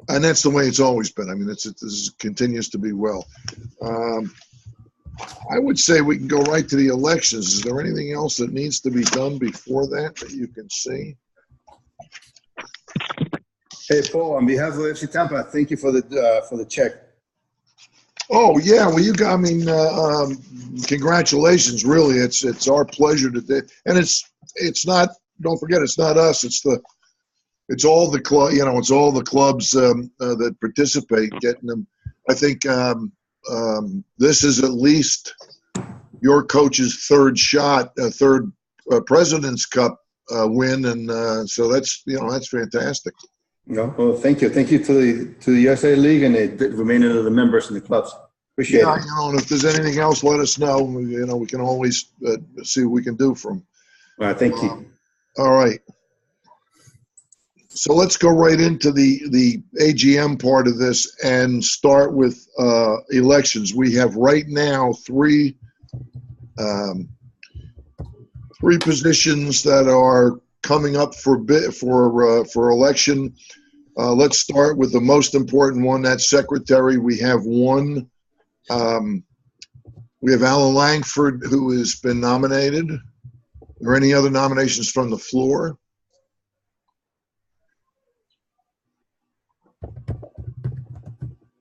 And that's the way it's always been. I mean, this continues to be well. I would say we can go right to the elections. Is there anything else that needs to be done before that you can see? Hey, Paul, on behalf of FC Tampa, thank you for the check. Oh yeah, well congratulations. Really, it's our pleasure to do, and it's not. Don't forget, it's not us. It's all the club. It's all the clubs that participate getting them. I think this is at least your coach's third President's Cup win, and so that's fantastic. No, well, thank you to the USA League and the remainder of the members and the clubs. Appreciate it. And if there's anything else, let us know. We can always see what we can do from. All right, thank you. All right. So let's go right into the AGM part of this and start with elections. We have right now three positions that are coming up for election. Let's start with the most important one. That's secretary. We have one. We have Alan Langford, who has been nominated. Are there any other nominations from the floor?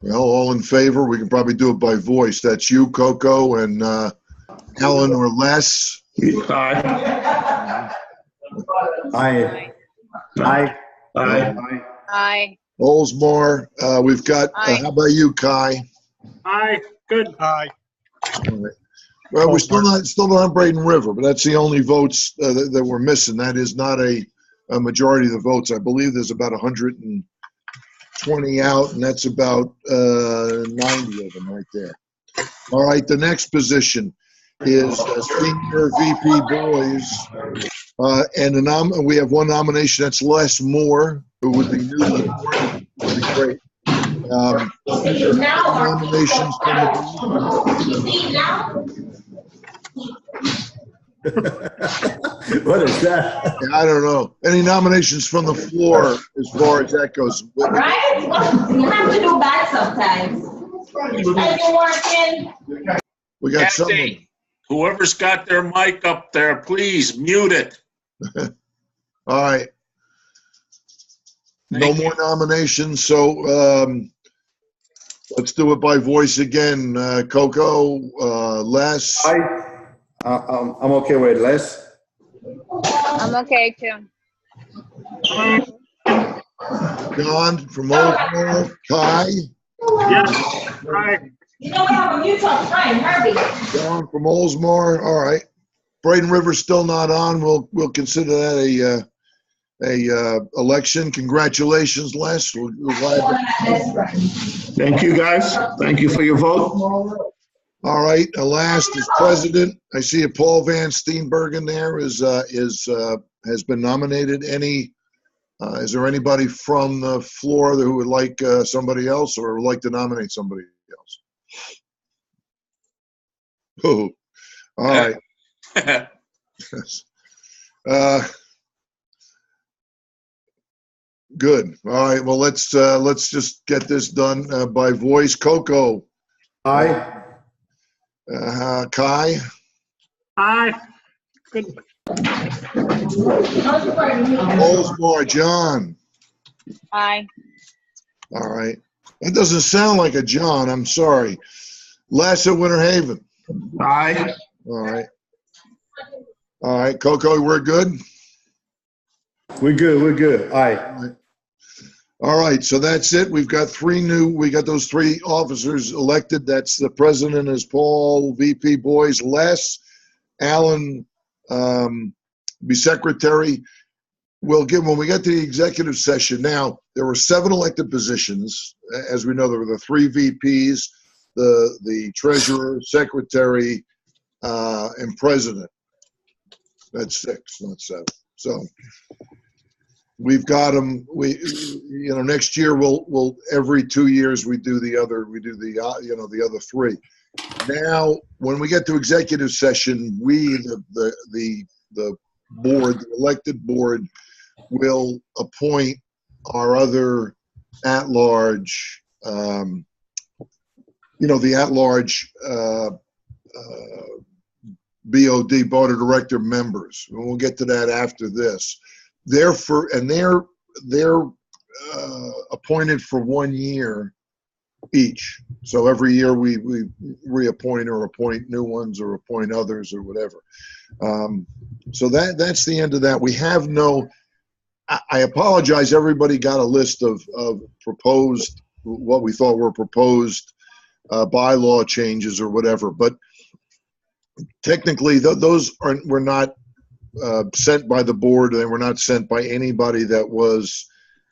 Well, all in favor. We can probably do it by voice. That's you, Coco, and Alan or Les. Aye. Aye. Aye. Aye. Oldsmar. We've got, how about you, Kai? Aye. Good. Aye. All right. Well, we're still not on Braden River, but that's the only votes that we're missing. That is not a majority of the votes. I believe there's about 120 out, and that's about 90 of them right there. All right, the next position is senior VP boys, and we have one nomination. That's Les Moore, who would be new to the board. Would be great. Nominations from What is that? I don't know. Any nominations from the floor as far as that goes? Right? You have to do that sometimes. Are you working? We got someone. Whoever's got their mic up there, please mute it. All right. No more nominations. So let's do it by voice again. Coco, Les. I'm okay with Les. I'm okay too. John from Oakland. Kai. Yes. Aye. You know we have a mutual friend, Herbie. John from Oldsmar. All right. Braden River's still not on. We'll consider that a election. Congratulations, Les. We're glad. Thank you, guys. Thank you for your vote. All right. Last is president. I see a Paul Van Steenbergen there has been nominated. Is there anybody from the floor who would like somebody else or would like to nominate somebody else? Oh, all right. Good. All right. Well, let's just get this done by voice. Coco. Aye. Kai. Aye. Good. Oldsmar. John. Aye. All right. That doesn't sound like a John. I'm sorry. Les at Winter Haven. Aye. All right. All right. Coco, we're good? We're good. Aye. All right, so that's it. We got those three officers elected. That's the president is Paul, VP boys, Les, Alan, be secretary. When we get to the executive session now, there were 7 elected positions. As we know, there were the 3 VPs, the treasurer, secretary, and president. That's 6, not 7. So we've got them. Next year we'll every 2 years we do the other 3. Now, when we get to executive session, the board, the elected board, will appoint our other at-large, the at-large BOD, Board of Director members. And we'll get to that after this. They're appointed for 1 year each. So every year we reappoint or appoint new ones or appoint others or whatever. So that's the end of that. We have no. I apologize. Everybody got a list of proposed, what we thought were proposed bylaw changes or whatever, but technically those were not sent by the board. They were not sent by anybody that was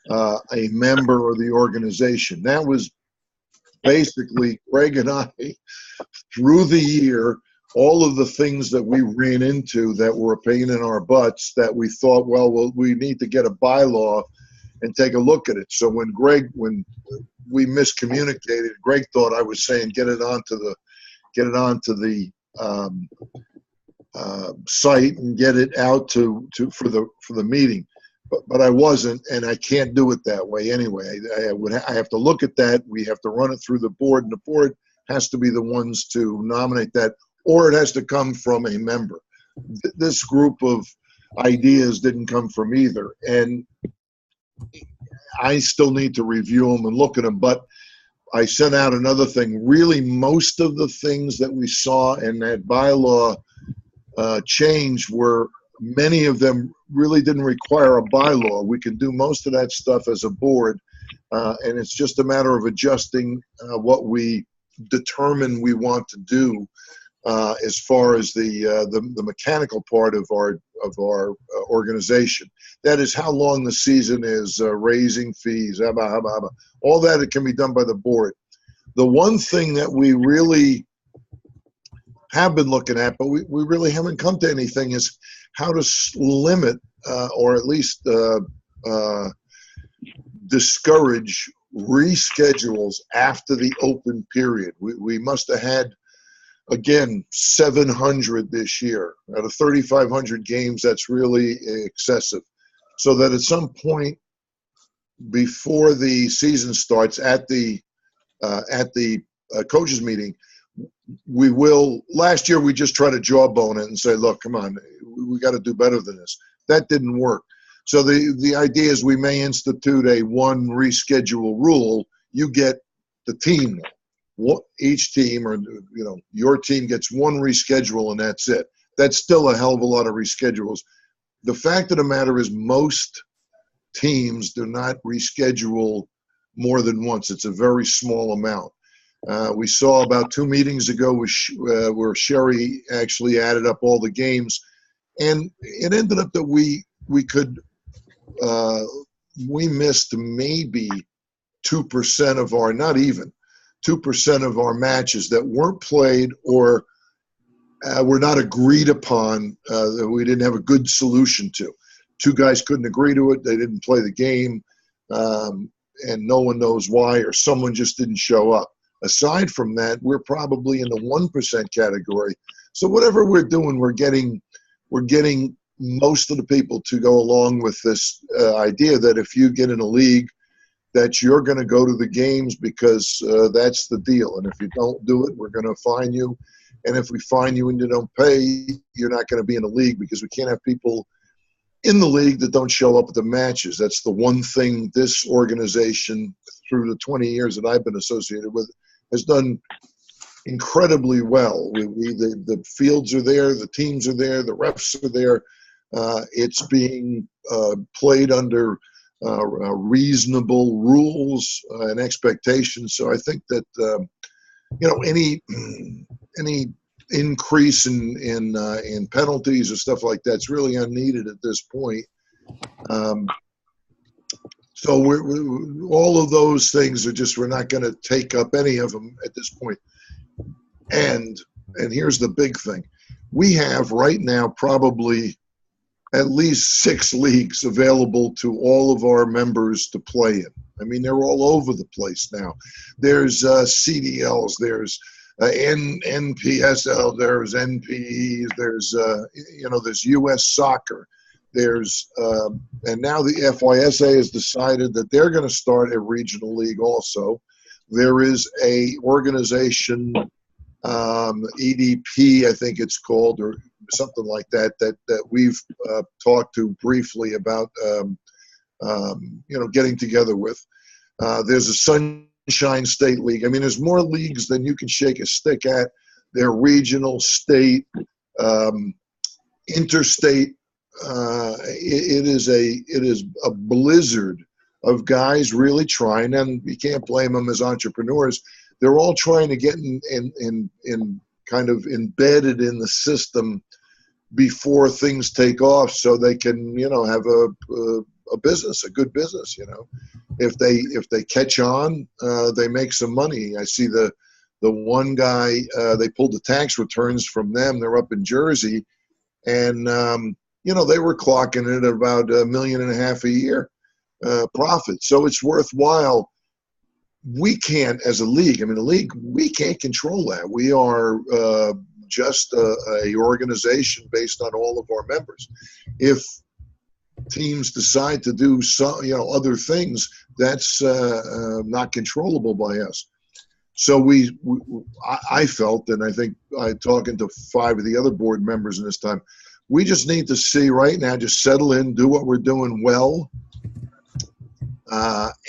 a member of the organization. That was basically Greg and I, through the year, all of the things that we ran into that were a pain in our butts that we thought, well, we need to get a bylaw and take a look at it. So when we miscommunicated, Greg thought I was saying get it onto the site and get it out for the meeting. But I wasn't, and I can't do it that way anyway. I have to look at that. We have to run it through the board, and the board has to be the ones to nominate that, or it has to come from a member. This group of ideas didn't come from either, and I still need to review them and look at them. But I sent out another thing. Really, most of the things that we saw in that bylaw change were, many of them really didn't require a bylaw. We can do most of that stuff as a board, and it's just a matter of adjusting what we determine we want to do as far as the mechanical part of our organization. That is how long the season is, raising fees, all that it can be done by the board. The one thing that we really have been looking at, but we really haven't come to anything, is how to limit or at least discourage reschedules after the open period. We must have had, again, 700 this year. Out of 3,500 games, that's really excessive. So that at some point before the season starts, at the coaches meeting, we will. Last year we just tried to jawbone it and say, look, come on, we got to do better than this. That didn't work. So the idea is we may institute a one reschedule rule. You get the team, each team, or your team gets one reschedule and that's it. That's still a hell of a lot of reschedules. The fact of the matter is most teams do not reschedule more than once. It's a very small amount. We saw about 2 meetings ago where Sherry actually added up all the games, and it ended up that we missed maybe 2% of our, not even 2% of our matches that weren't played or were not agreed upon, that we didn't have a good solution to. 2 guys couldn't agree to it. They didn't play the game, and no one knows why, or someone just didn't show up. Aside from that, we're probably in the 1% category. So whatever we're doing, we're getting most of the people to go along with this idea that if you get in a league, that you're going to go to the games because that's the deal. And if you don't do it, we're going to fine you. And if we fine you and you don't pay, you're not going to be in a league, because we can't have people in the league that don't show up at the matches. That's the one thing this organization, through the 20 years that I've been associated with, has done incredibly well. The fields are there, the teams are there, the refs are there. It's being played under reasonable rules and expectations. So I think that any increase in penalties or stuff like that's really unneeded at this point. So all of those things are just, we're not going to take up any of them at this point. And here's the big thing. We have right now probably at least 6 leagues available to all of our members to play in. I mean, they're all over the place now. There's CDLs, there's NPSL, there's NPEs, there's US soccer. there's and now the FYSA has decided that they're going to start a regional league also. There is a organization, EDP, I think it's called, or something like that, that we've talked to briefly about, getting together with. There's a Sunshine State League. I mean, there's more leagues than you can shake a stick at. They're regional, state, interstate. It is a blizzard of guys really trying, and you can't blame them as entrepreneurs. They're all trying to get in kind of embedded in the system before things take off, so they can have a business, a good business. If they catch on, they make some money. I see the one guy, they pulled the tax returns from them. They're up in Jersey, and they were clocking it at about $1.5 million a year profit. So it's worthwhile. We can't, as a league, we can't control that. We are just a organization based on all of our members. If teams decide to do some, other things, that's not controllable by us. So I felt, and I think talking to 5 of the other board members in this time, we just need to see right now, just settle in, do what we're doing well,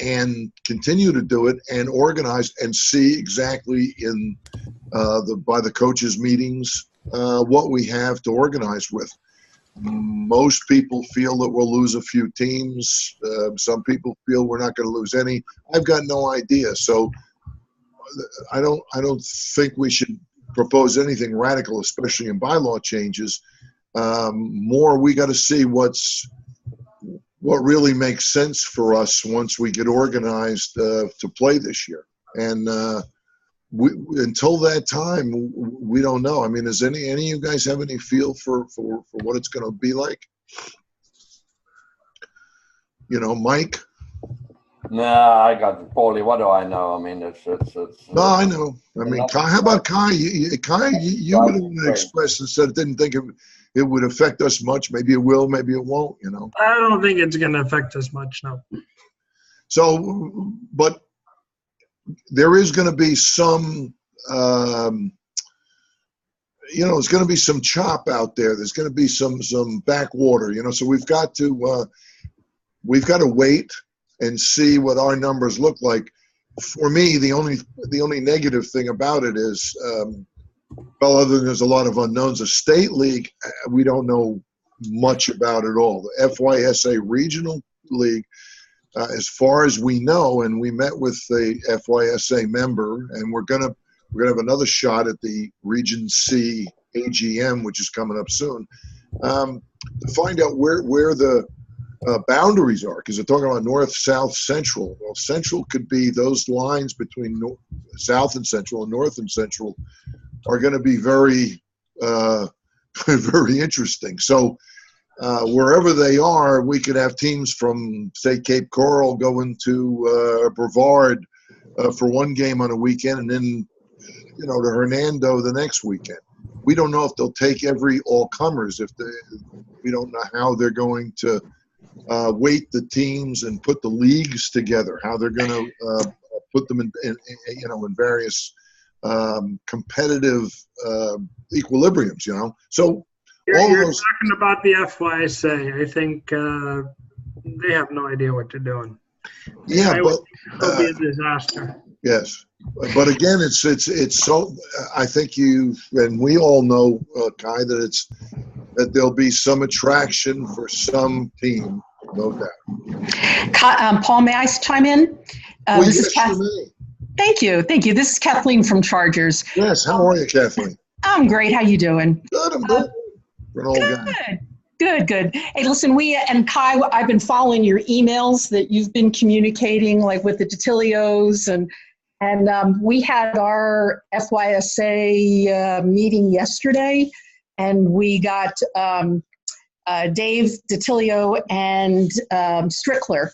and continue to do it and organize and see exactly in by the coaches' meetings what we have to organize with. Most people feel that we'll lose a few teams. Some people feel we're not going to lose any. I've got no idea. So I don't think we should propose anything radical, especially in bylaw changes. More, we got to see what really makes sense for us once we get organized to play this year. And until that time, we don't know. Does any of you guys have any feel for what it's going to be like? Mike? Nah, I got Paulie. What do I know? It's. No, I know. Kai, how about Kai? Kai, you would have expressed and said didn't think it would affect us much. Maybe it will, maybe it won't. I don't think it's going to affect us much. No. So, but there is going to be some. There's going to be some chop out there. There's going to be some backwater. So we've got to wait and see what our numbers look like. For me, the only negative thing about it is, other than there's a lot of unknowns, a state league, we don't know much about at all. The FYSA regional league, as far as we know, and we met with the FYSA member, and we're gonna have another shot at the Region C AGM, which is coming up soon, to find out where the boundaries are, because they're talking about north, south, central. Well, central could be those lines between south and central, and north and central are going to be very, very interesting. So wherever they are, we could have teams from, say, Cape Coral going to Brevard for one game on a weekend, and then to Hernando the next weekend. We don't know if they'll take every all-comers. We don't know how they're going to weight the teams and put the leagues together, how they're going to put them in various competitive equilibriums, So you're talking about the FYSA. I think they have no idea what they're doing. Yeah, but it'll be a disaster. Yes, but again, it's so. I think you and we all know, Kai, that there'll be some attraction for some team, no doubt. Paul, may I chime in? This is Thank you. This is Kathleen from Chargers. Yes, how are you, Kathleen? I'm great. How you doing? Good, I'm good. For an old guy. Good. Hey, listen, and Kai, I've been following your emails that you've been communicating, like with the Detillios, and we had our FYSA meeting yesterday, and we got Dave Detilio and Strickler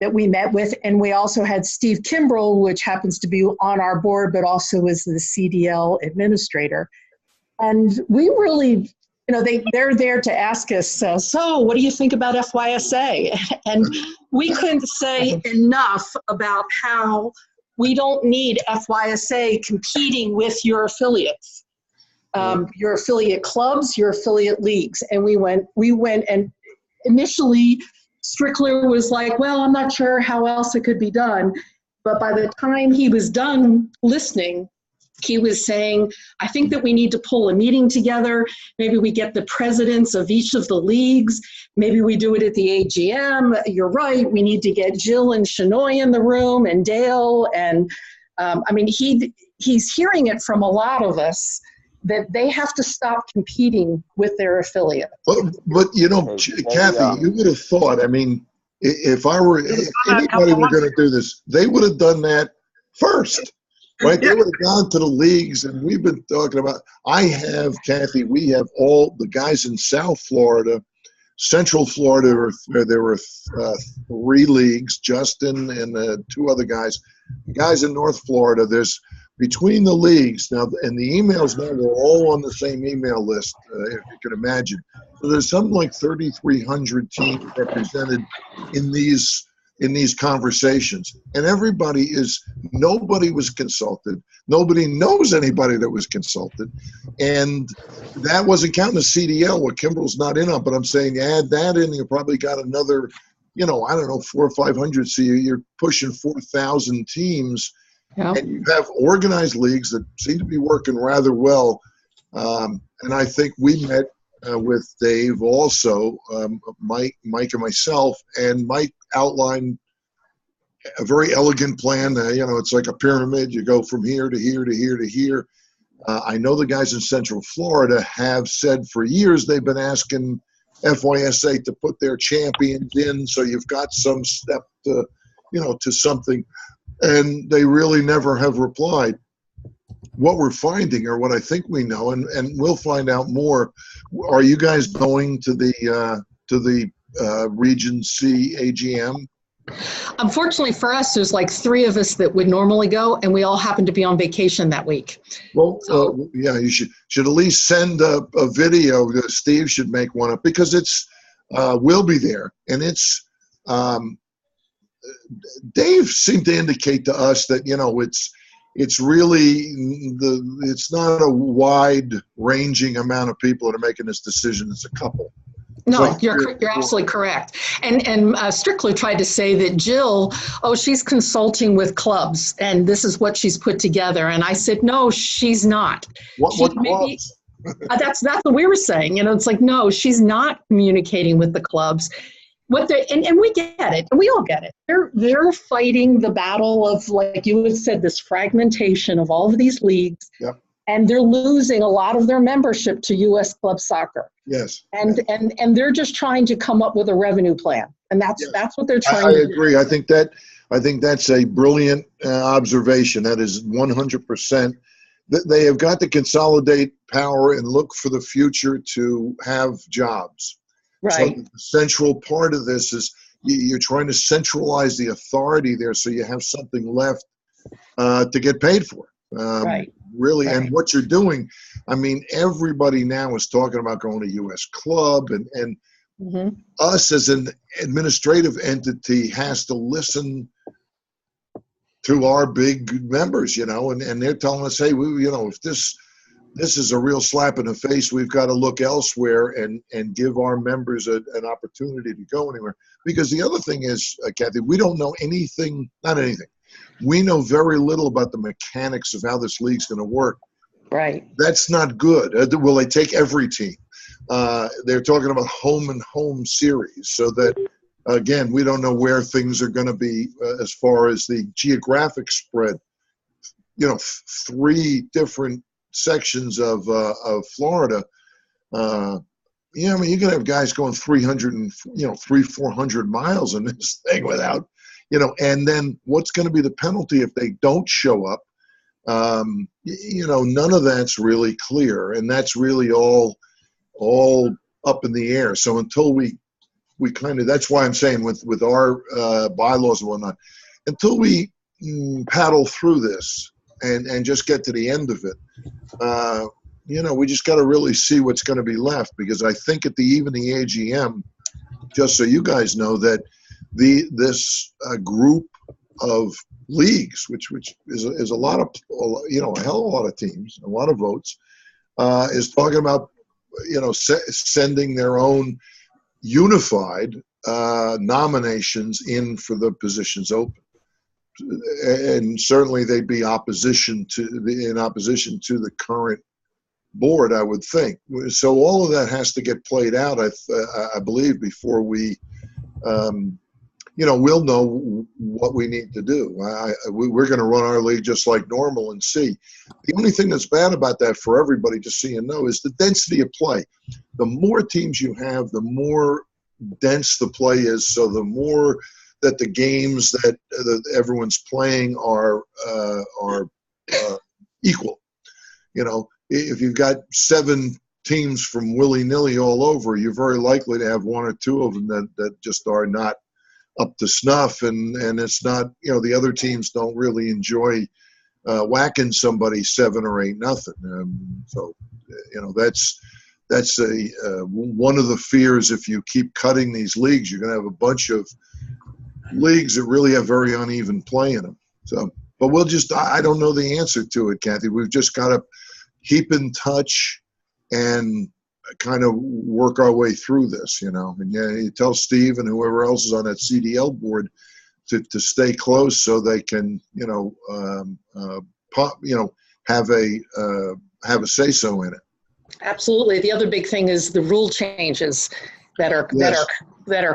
that we met with, and we also had Steve Kimbrell, which happens to be on our board, but also is the CDL administrator. And we really they're there to ask us, so what do you think about FYSA? And we couldn't say enough about how we don't need FYSA competing with your affiliates, your affiliate clubs, your affiliate leagues. And we went and initially Strickler was like, well, I'm not sure how else it could be done. But by the time he was done listening, he was saying, I think that we need to pull a meeting together. Maybe we get the presidents of each of the leagues. Maybe we do it at the AGM. You're right. We need to get Jill and Shanoy in the room and Dale. And he's hearing it from a lot of us that they have to stop competing with their affiliate. But Kathy, you would have thought, if anybody were going to do this, they would have done that first. Right, they would have gone to the leagues, and we've been talking about. Kathy, we have all the guys in South Florida, Central Florida. There were 3 leagues, Justin and 2 other guys. The guys in North Florida. There's between the leagues now, and the emails now we're all on the same email list, if you can imagine. So there's something like 3,300 teams represented in these conversations, and nobody was consulted. Nobody knows anybody that was consulted, and that wasn't counting the CDL, what Kimbrell's not in on. But I'm saying, add that in, you probably got another, 400 or 500. So you're pushing 4,000 teams, and you have organized leagues that seem to be working rather well. And I think we met with Dave also, Mike and myself, and Mike outlined a very elegant plan. It's like a pyramid. You go from here to here to here to here. I know the guys in Central Florida have said for years they've been asking FYSA to put their champions in, so you've got some step to, to something, and they really never have replied. What we're finding, or what I think we know, and we'll find out more. Are you guys going to the Region C AGM? Unfortunately for us, there's like 3 of us that would normally go, and we all happen to be on vacation that week. Well, you should at least send a video. Steve should make one up, because we'll be there, and it's. Dave seemed to indicate to us that it's really it's not a wide-ranging amount of people that are making this decision. It's a couple. No, you're absolutely correct. And Strickler tried to say that Jill, she's consulting with clubs, and this is what she's put together. And I said, no, she's not. What clubs? That's what we were saying. It's like, no, she's not communicating with the clubs. And we get it, and we all get it. They're fighting the battle of, like you had said, this fragmentation of all of these leagues. Yep. And they're losing a lot of their membership to U.S. club soccer. Yes. And they're just trying to come up with a revenue plan, and that's what they're trying to do. I agree. I think that's a brilliant observation. That is 100%. They have got to consolidate power and look for the future to have jobs. Right. So the central part of this is you're trying to centralize the authority there, so you have something left to get paid for. Right. Really, right. And what you're doing, everybody now is talking about going to U.S. Club, and us as an administrative entity has to listen to our big members, and they're telling us, hey, if this is a real slap in the face, we've got to look elsewhere and give our members an opportunity to go anywhere. Because the other thing is, Kathy, we don't know anything, not anything. We know very little about the mechanics of how this league's going to work. Right. That's not good. Will they take every team? They're talking about home and home series, so that, again, we don't know where things are going to be as far as the geographic spread. 3 different sections of Florida. You're going to have guys going 300 and 400 miles in this thing without. And then what's going to be the penalty if they don't show up? None of that's really clear, and that's really all up in the air. So until we kind of, that's why I'm saying with our bylaws and whatnot, until we paddle through this and just get to the end of it, we just got to really see what's going to be left, because I think at even the AGM, just so you guys know, that this group of leagues, which is a lot of, a hell of a lot of teams, a lot of votes, is talking about, sending their own unified nominations in for the positions open. And certainly they'd be in opposition to the current board, I would think. So all of that has to get played out, I believe, before we, we'll know what we need to do. We're going to run our league just like normal and see. The only thing that's bad about that for everybody, just so you know, is the density of play. The more teams you have, the more dense the play is. So the more that the games that everyone's playing are equal. If you've got 7 teams from willy-nilly all over, you're very likely to have 1 or 2 of them that just are not up to snuff, and it's not, the other teams don't really enjoy whacking somebody 7 or 8-0. So that's one of the fears. If you keep cutting these leagues, you're going to have a bunch of leagues that really have very uneven play in them. So, but I don't know the answer to it, Kathy. We've just got to keep in touch and kind of work our way through this, and you tell Steve and whoever else is on that CDL board to stay close, so they can, have a say so in it. Absolutely. The other big thing is the rule changes that are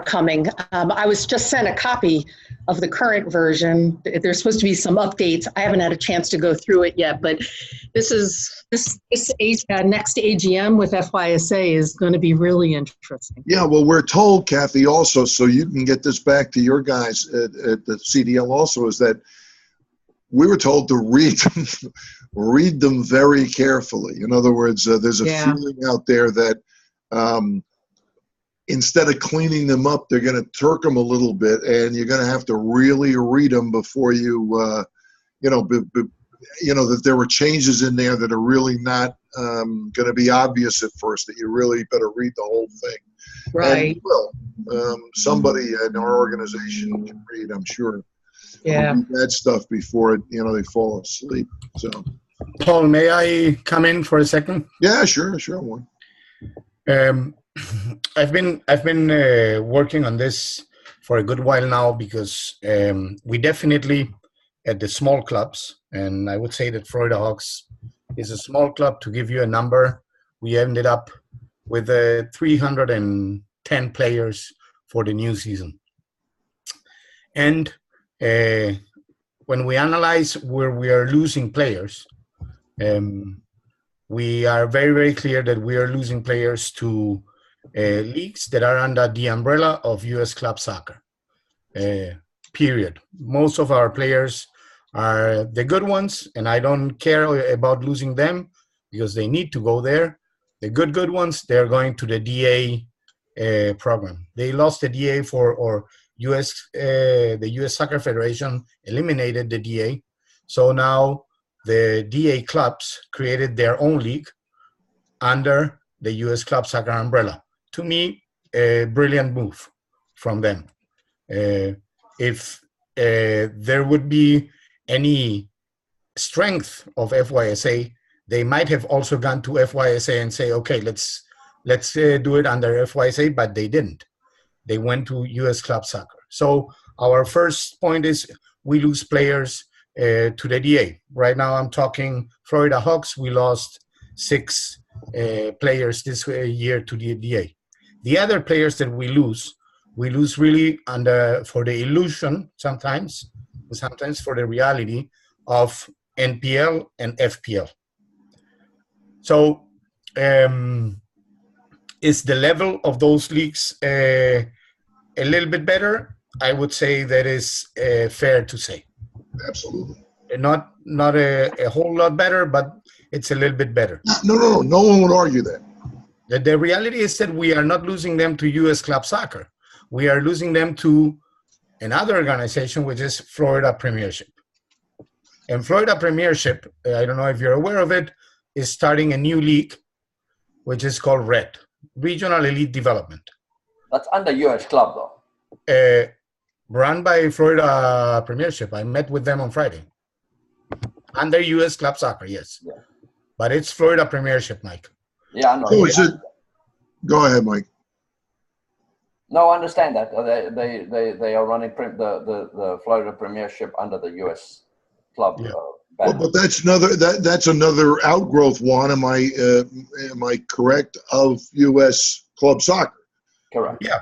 coming. I was just sent a copy of the current version. There's supposed to be some updates. I haven't had a chance to go through it yet, but this next AGM with FYSA is going to be really interesting. Yeah, well, we're told, Kathy, also, so you can get this back to your guys at the CDL also, is that we were told to read them very carefully. In other words, there's a feeling out there that instead of cleaning them up, they're going to Turk them a little bit, and you're going to have to really read them before you, that there were changes in there that are really not going to be obvious at first, that you really better read the whole thing. Right. And somebody in our organization can read, I'm sure. Yeah. That stuff before it, they fall asleep. So, Paul, may I come in for a second? Yeah, sure. One. I've been working on this for a good while now, because we definitely, at the small clubs, and I would say that Florida Hawks is a small club. To give you a number, we ended up with 310 players for the new season. And when we analyze where we are losing players, we are very, very clear that we are losing players to leagues that are under the umbrella of U.S. club soccer, period. Most of our players are the good ones, and I don't care about losing them, because they need to go there. The good ones, they're going to the DA program. They lost the DA the U.S. Soccer Federation eliminated the DA. So now the DA clubs created their own league under the U.S. Club Soccer umbrella. To me, a brilliant move from them. If there would be any strength of FYSA, they might have also gone to FYSA and say, okay, let's do it under FYSA, but they didn't. They went to U.S. Club Soccer. So our first point is we lose players to the DA. Right now I'm talking Florida Hawks. We lost 6 players this year to the DA. The other players that we lose really for the illusion sometimes for the reality of NPL and FPL. So is the level of those leagues a little bit better? I would say that is fair to say. Absolutely. Not a whole lot better, but it's a little bit better. No one would argue that. The reality is that we are not losing them to U.S. Club Soccer. We are losing them to another organization, which is Florida Premiership. And Florida Premiership, I don't know if you're aware of it, is starting a new league, which is called RED, Regional Elite Development. That's under US club though. Run by Florida Premiership. I met with them on Friday. Under US Club Soccer, yes. Yeah. But it's Florida Premiership, Mike. Yeah, I know. So is it? Go ahead, Mike. No, I understand that. They are running the Florida Premiership under the US club. Yeah. Well, but that's another outgrowth, Juan. Am I correct, of U.S. club soccer? Correct. Yeah.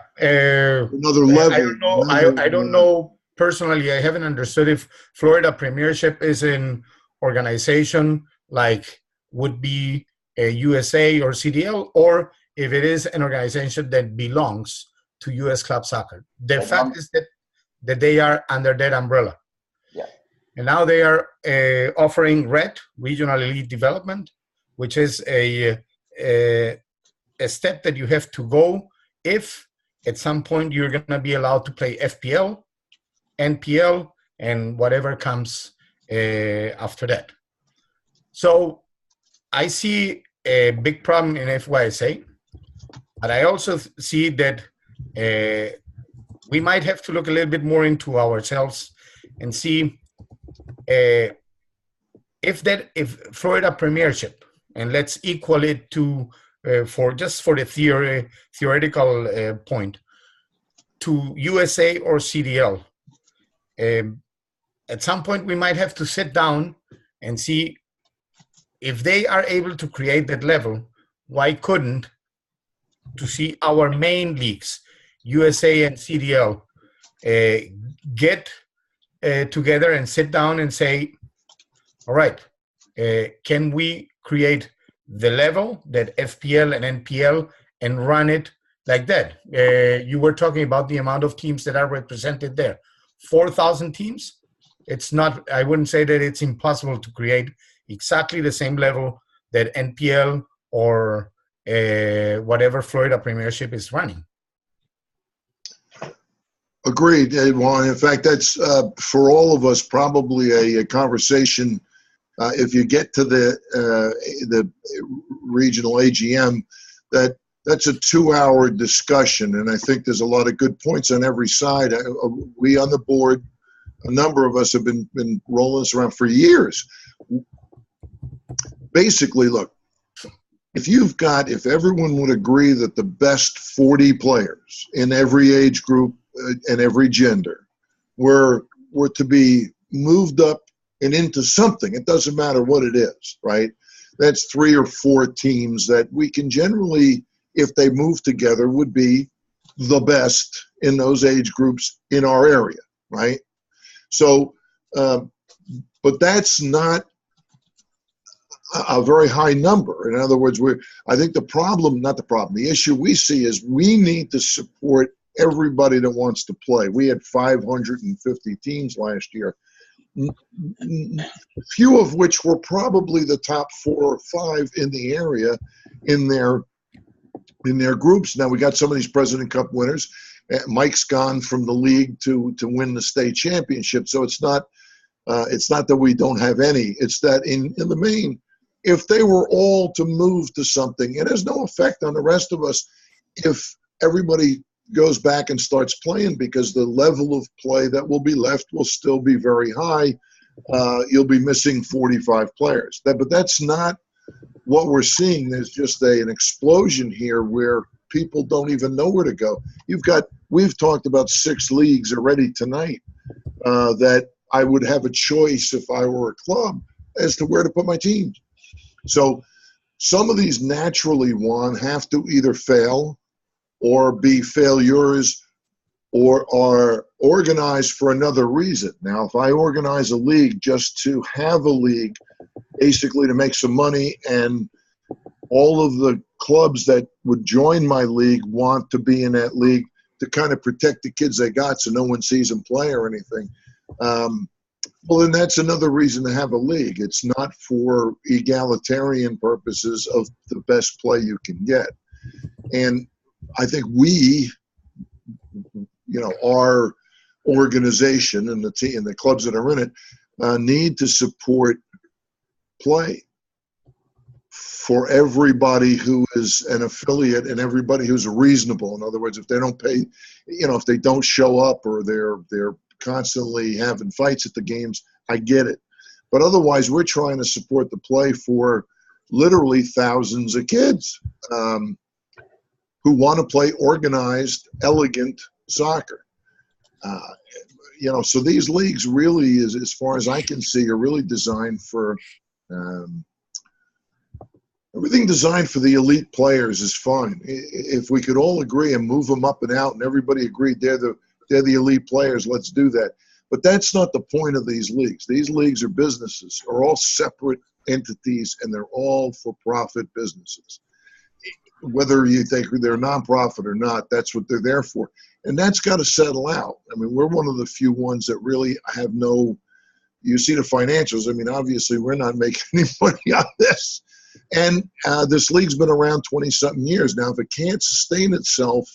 Another level. I don't know. I don't know personally. I haven't understood if Florida Premiership is an organization like would be a USA or CDL, or if it is an organization that belongs to U.S. club soccer. The fact is that they are under that umbrella. Yeah. And now they are offering RED, Regional Elite Development, which is a step that you have to go if at some point you're going to be allowed to play FPL, NPL, and whatever comes after that. So I see a big problem in FYSA, but I also see that we might have to look a little bit more into ourselves and see if Florida Premiership, and let's equal it to for the theoretical point, to USA or CDL. At some point, we might have to sit down and see if they are able to create that level. Why couldn't to see our main leagues, USA and CDL, get together and sit down and say, all right, can we create the level that FPL and NPL and run it like that? You were talking about the amount of teams that are represented there. 4,000 teams. It's not, I wouldn't say that it's impossible to create exactly the same level that NPL or whatever Florida Premiership is running. Agreed, Juan. In fact, that's for all of us probably a conversation. If you get to the regional AGM, that's a 2-hour discussion, and I think there's a lot of good points on every side. We on the board, a number of us have been rolling this around for years. Basically, look, if everyone would agree that the best 40 players in every age group and every gender were to be moved up and into something, it doesn't matter what it is, right? That's 3 or 4 teams that we can generally, if they move together, would be the best in those age groups in our area, right? So, but that's not a very high number. In other words, I think the issue we see is we need to support everybody that wants to play. We had 550 teams last year, few of which were probably the top 4 or 5 in the area in their groups. Now we got some of these President Cup winners. Mike's gone from the league to win the state championship. So it's not that we don't have any. It's that in the main, if they were all to move to something, it has no effect on the rest of us if everybody goes back and starts playing, because the level of play that will be left will still be very high. You'll be missing 45 players. But that's not what we're seeing. There's just an explosion here where people don't even know where to go. We've talked about 6 leagues already tonight that I would have a choice if I were a club as to where to put my teams. So some of these naturally, Juan, have to either fail or be failures or are organized for another reason. Now, if I organize a league just to have a league, basically to make some money, and all of the clubs that would join my league want to be in that league to kind of protect the kids they got so no one sees them play or anything, well, then that's another reason to have a league. It's not for egalitarian purposes of the best play you can get. And I think our organization and the team and the clubs that are in it need to support play. for everybody who is an affiliate and everybody who's reasonable. In other words, if they don't pay, if they don't show up or they're constantly having fights at the games, I get it. But otherwise, we're trying to support the play for literally thousands of kids who want to play organized, elegant soccer. So these leagues really, as far as I can see, are really designed for everything designed for the elite players is fine. If we could all agree and move them up and out, and everybody agreed they're the elite players, let's do that. But that's not the point of these leagues. These leagues are businesses, are all separate entities, and they're all for-profit businesses. Whether you think they're nonprofit or not, that's what they're there for. And that's got to settle out. I mean, we're one of the few ones that really have no, you see the financials. I mean, obviously, we're not making any money on this. And this league's been around 20-something years. Now, if it can't sustain itself,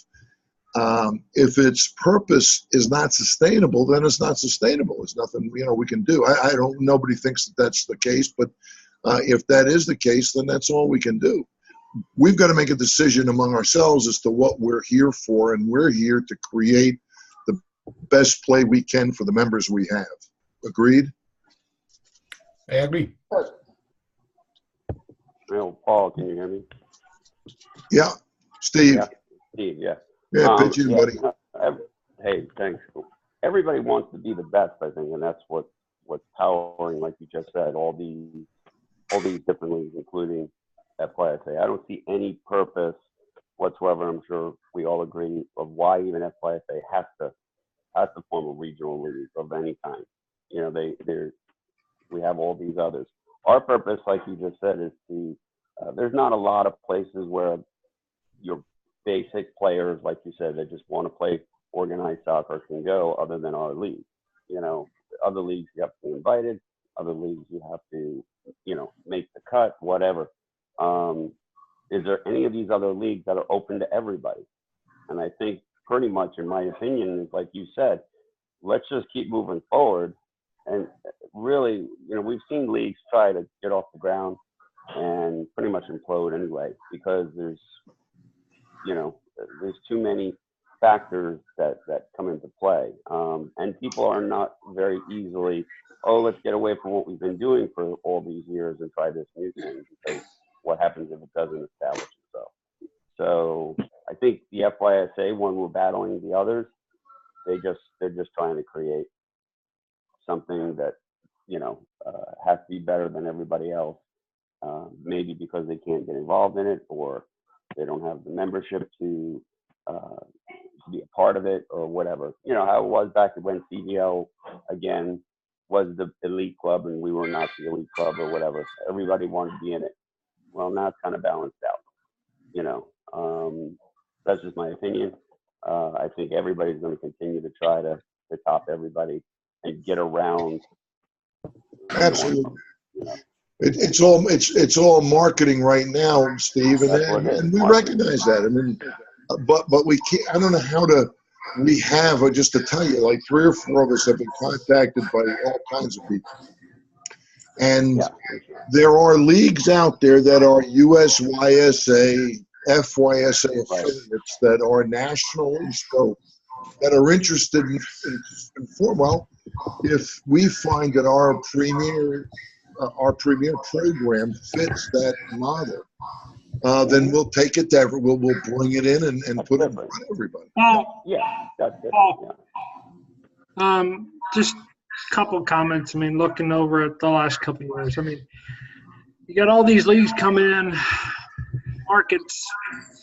if its purpose is not sustainable, then it's not sustainable. There's nothing, we can do. Nobody thinks that that's the case, but if that is the case, then that's all we can do. We've got to make a decision among ourselves as to what we're here for, and we're here to create the best play we can for the members we have. Agreed? I agree. Well, Paul, can you hear me? Yeah. Steve. Yeah. Steve, yeah. Yeah, pitch in, buddy. Hey, thanks. Everybody wants to be the best, I think, and that's what's powering, like you just said, all these different leagues, including FYSA. I don't see any purpose whatsoever. I'm sure we all agree of why even FYSA has to form a regional league of any kind. We have all these others. Our purpose, like you just said, is to. There's not a lot of places where your basic players, like you said, that just want to play organized soccer can go, other than our league. Other leagues you have to be invited. Other leagues you have to, make the cut, whatever. Is there any of these other leagues that are open to everybody? And I think pretty much, in my opinion, is like you said, let's just keep moving forward. And really, we've seen leagues try to get off the ground and pretty much implode anyway, because there's too many factors that come into play. And people are not very easily, let's get away from what we've been doing for all these years and try this new thing, because what happens if it doesn't establish itself? So I think the FYSA, when we're battling the others, they're just trying to create something that has to be better than everybody else. Maybe because they can't get involved in it, or they don't have the membership to be a part of it, or whatever. How it was back when CVL again was the elite club and we were not the elite club, or whatever. Everybody wanted to be in it. Well, now it's kind of balanced out. That's just my opinion. I think everybody's going to continue to try to top everybody and get around. Absolutely. It's all marketing right now, Steve, and we recognize that. I mean, but we can't. I don't know how to. We have, or just to tell you, like 3 or 4 of us have been contacted by all kinds of people, and there are leagues out there that are USYSA, FYSA affiliates that are national in scope, that are interested in form. Well, if we find that our premier program fits that model, then we'll take it there. We'll bring it in and put it in front of everybody. Just a couple comments. I mean, looking over at the last couple of years, I mean, you got all these leagues coming in, markets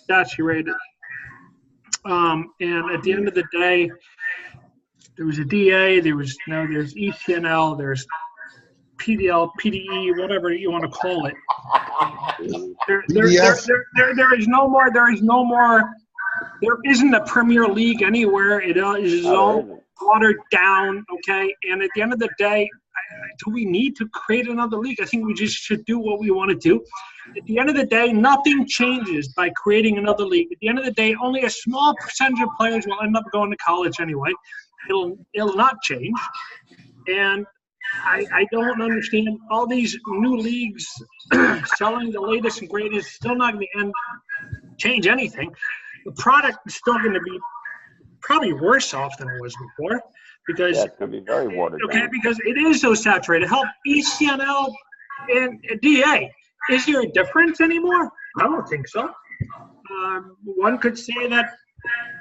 saturated. And at the end of the day, there was a DA, there's ECNL, there's PDL, PDE, whatever you want to call it. There isn't a Premier League anywhere. It is all watered down, okay? And at the end of the day, do we need to create another league? I think we just should do what we want to do. At the end of the day, nothing changes by creating another league. At the end of the day, only a small percentage of players will end up going to college anyway. It'll not change. And I don't understand all these new leagues selling the latest and greatest. Still not going to change anything. The product is still going to be probably worse off than it was before because Yeah, it's going to be very watered down. because it is so saturated. Help ECNL and DA. Is there a difference anymore? I don't think so. One could say that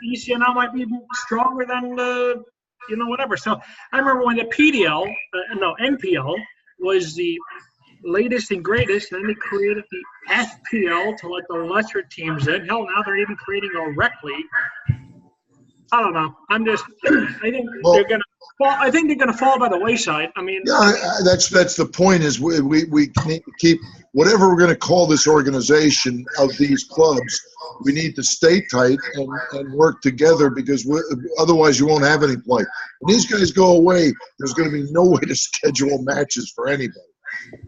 ECNL might be stronger than whatever. So I remember when the NPL was the latest and greatest, and then they created the FPL to let the lesser teams in. Hell, now they're even creating a rec league. I don't know. I think they're gonna fall. I think they're gonna fall by the wayside. I mean, yeah, that's the point. Is we need to keep whatever we're going to call this organization of these clubs. We need to stay tight and work together because otherwise you won't have any play. When these guys go away, there's going to be no way to schedule matches for anybody.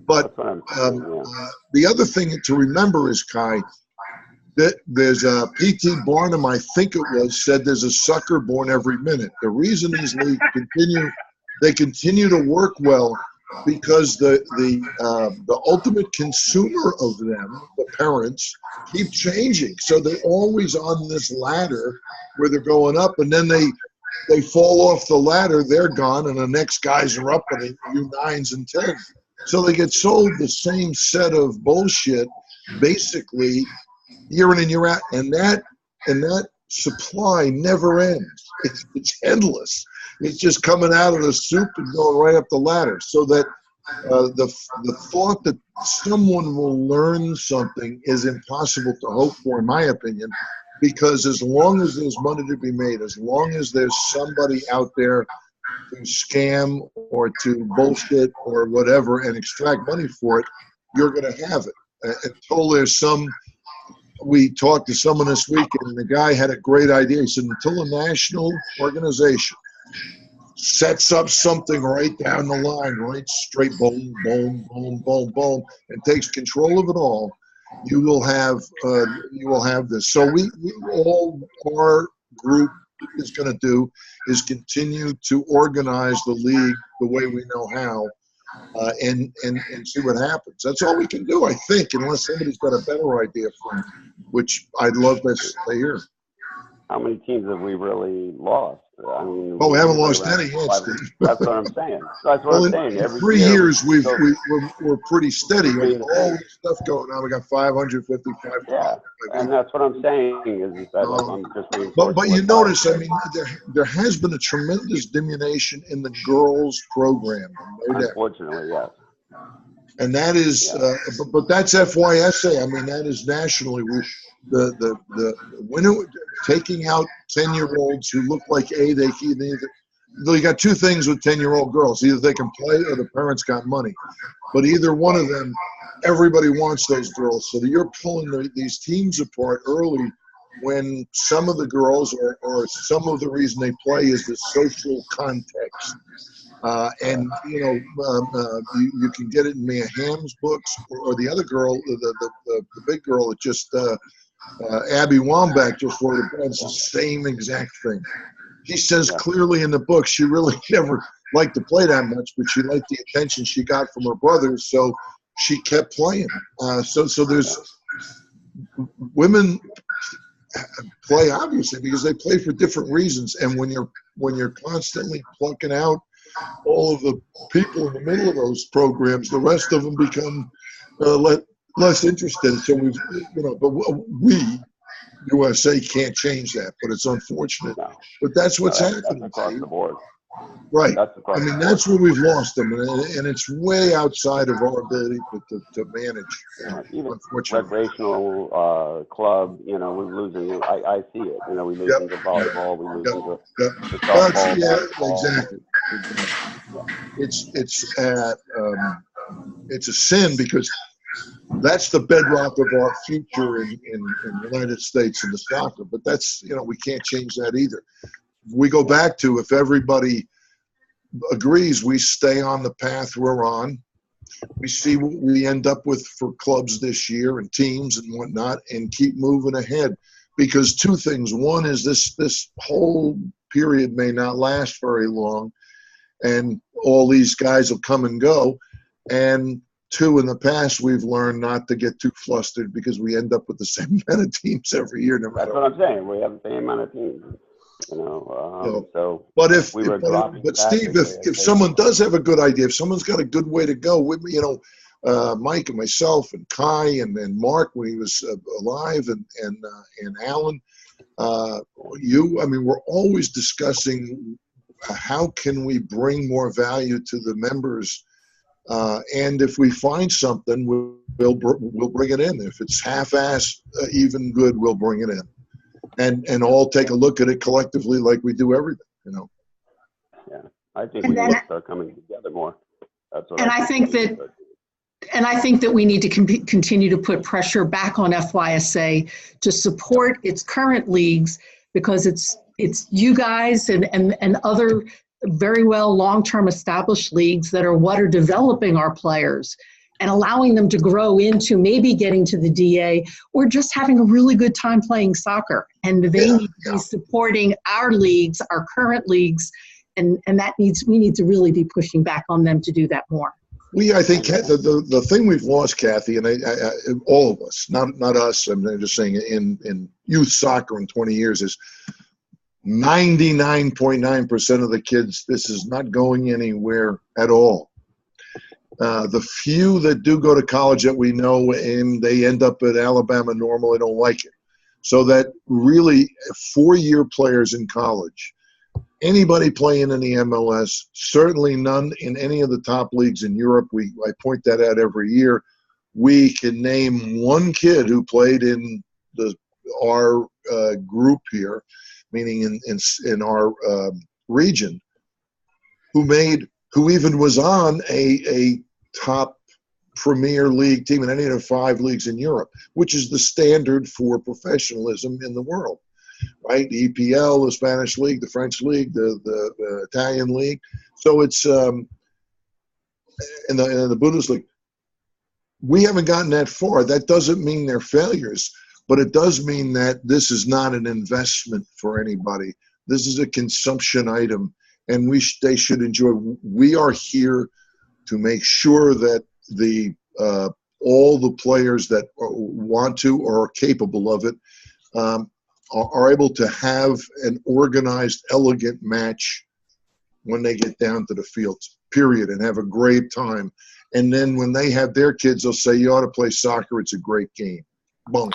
But the other thing to remember is, Kai, that there's a P.T. Barnum, I think it was, said there's a sucker born every minute. The reason these leagues continue to work well because the ultimate consumer of them, the parents, keep changing. So they're always on this ladder where they're going up, and then they fall off the ladder, they're gone, and the next guys are up in U9s and 10s. So they get sold the same set of bullshit, basically, year in and year out, and that supply never ends. It's endless. It's just coming out of the soup and going right up the ladder. So that the thought that someone will learn something is impossible to hope for, in my opinion, because as long as there's money to be made, as long as there's somebody out there to scam or to bullshit or whatever and extract money for it, you're going to have it. Until there's we talked to someone this week, and the guy had a great idea. He said, until a national organization sets up something right down the line, right straight, boom, boom, boom, boom, boom, and takes control of it all, you will have this. So we all, our group is going to do is continue to organize the league the way we know how, and see what happens. That's all we can do, I think, unless somebody's got a better idea for me, which I'd love to hear. How many teams have we really lost? I mean, we haven't lost any yet, Steve. That's what I'm saying. That's what I'm saying. In 3 years, we're pretty steady. We have all this stuff going on. We got 555. Yeah, and that's what I'm saying is that I'm just reinforcing. But you notice, I mean, there has been a tremendous diminution in the girls' program. Unfortunately, yes. And that is, but that's FYSA. I mean, that is nationally. The winner taking out 10-year-olds who look like they got two things with 10-year-old girls: either they can play or the parents got money. But either one of them, everybody wants those girls. So you're pulling these teams apart early when some of the girls or some of the reason they play is the social context. And you can get it in Mia Hamm's books or the other girl, the big girl that just Abby Wambach just wrote about. It's the same exact thing. She says clearly in the book she really never liked to play that much, but she liked the attention she got from her brothers, so she kept playing. So there's women play obviously because they play for different reasons, and when you're constantly plucking out all of the people in the middle of those programs, the rest of them become less interested. So we USA can't change that, but it's unfortunate. No. But that's what's happening. That's across the board. Right. I mean, that's where we've lost them, and it's way outside of our ability to manage. Even recreational club, we're losing. I see it. We lose into volleyball, we lose into softball. Exactly. It's a sin because that's the bedrock of our future in the United States in the soccer. But that's we can't change that either. We go back to if everybody agrees, we stay on the path we're on. We see what we end up with for clubs this year and teams and whatnot, and keep moving ahead. Because two things: one is this whole period may not last very long, and all these guys will come and go. And two, in the past, we've learned not to get too flustered because we end up with the same amount of teams every year, no That's matter what I'm saying. We have the same amount of teams, so But if, we were dropping but back Steve, into if the someone does have a good idea, if someone's got a good way to go, with me, Mike and myself and Kai and Mark when he was alive and Alan, we're always discussing how can we bring more value to the members, and if we find something, we'll bring it in. If it's half-ass, even good, we'll bring it in. And all take a look at it collectively like we do everything, Yeah, I think we need to start coming together more. That's what I think that we need to continue to put pressure back on FYSA to support its current leagues, because it's you guys and other very well long-term established leagues that are what are developing our players and allowing them to grow into maybe getting to the DA or just having a really good time playing soccer. And they need to be supporting our leagues, our current leagues, and we need to really be pushing back on them to do that more. I think the thing we've lost, Kathy, and all of us, not us, I'm just saying in youth soccer in 20 years, is 99.9% of the kids, this is not going anywhere at all. The few that do go to college that we know, and they end up at Alabama Normal, they don't like it. So that really 4-year players in college, anybody playing in the MLS, certainly none in any of the top leagues in Europe. I point that out every year. We can name one kid who played in our group here, meaning in our region, who even was on a top Premier League team in any of the 5 leagues in Europe, which is the standard for professionalism in the world, right? The EPL, the Spanish League, the French League, the Italian League. So it's in the Bundesliga. We haven't gotten that far. That doesn't mean they're failures, but it does mean that this is not an investment for anybody. This is a consumption item, and they should enjoy. We are here to make sure that all the players that want to or are capable of it are able to have an organized, elegant match when they get down to the fields, period, and have a great time. And then when they have their kids, they'll say, you ought to play soccer. It's a great game. Boom.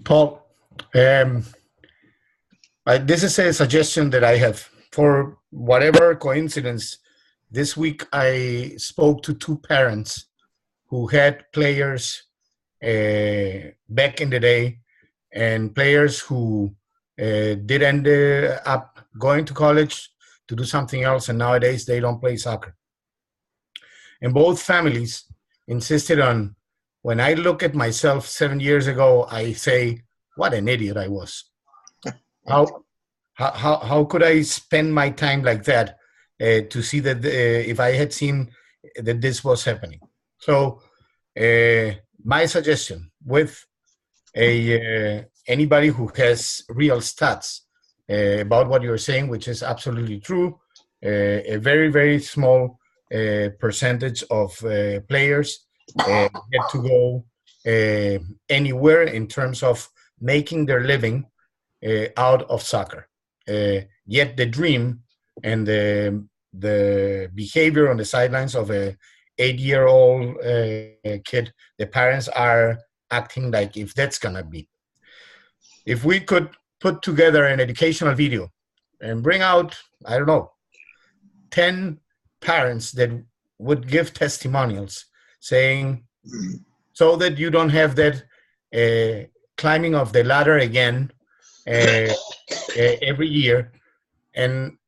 Paul, this is a suggestion that I have. For whatever coincidence, this week I spoke to 2 parents who had players back in the day and players who did end up going to college to do something else, and nowadays they don't play soccer. And both families insisted on, when I look at myself 7 years ago, I say, what an idiot I was. How could I spend my time like that to see that if I had seen that this was happening? So my suggestion with anybody who has real stats about what you're saying, which is absolutely true, a very, very small percentage of players get to go anywhere in terms of making their living out of soccer. Yet the dream and the behavior on the sidelines of a 8-year-old kid, the parents are acting like if that's gonna be. If we could put together an educational video and bring out, I don't know, 10 parents that would give testimonials saying, so that you don't have that climbing of the ladder again every year, and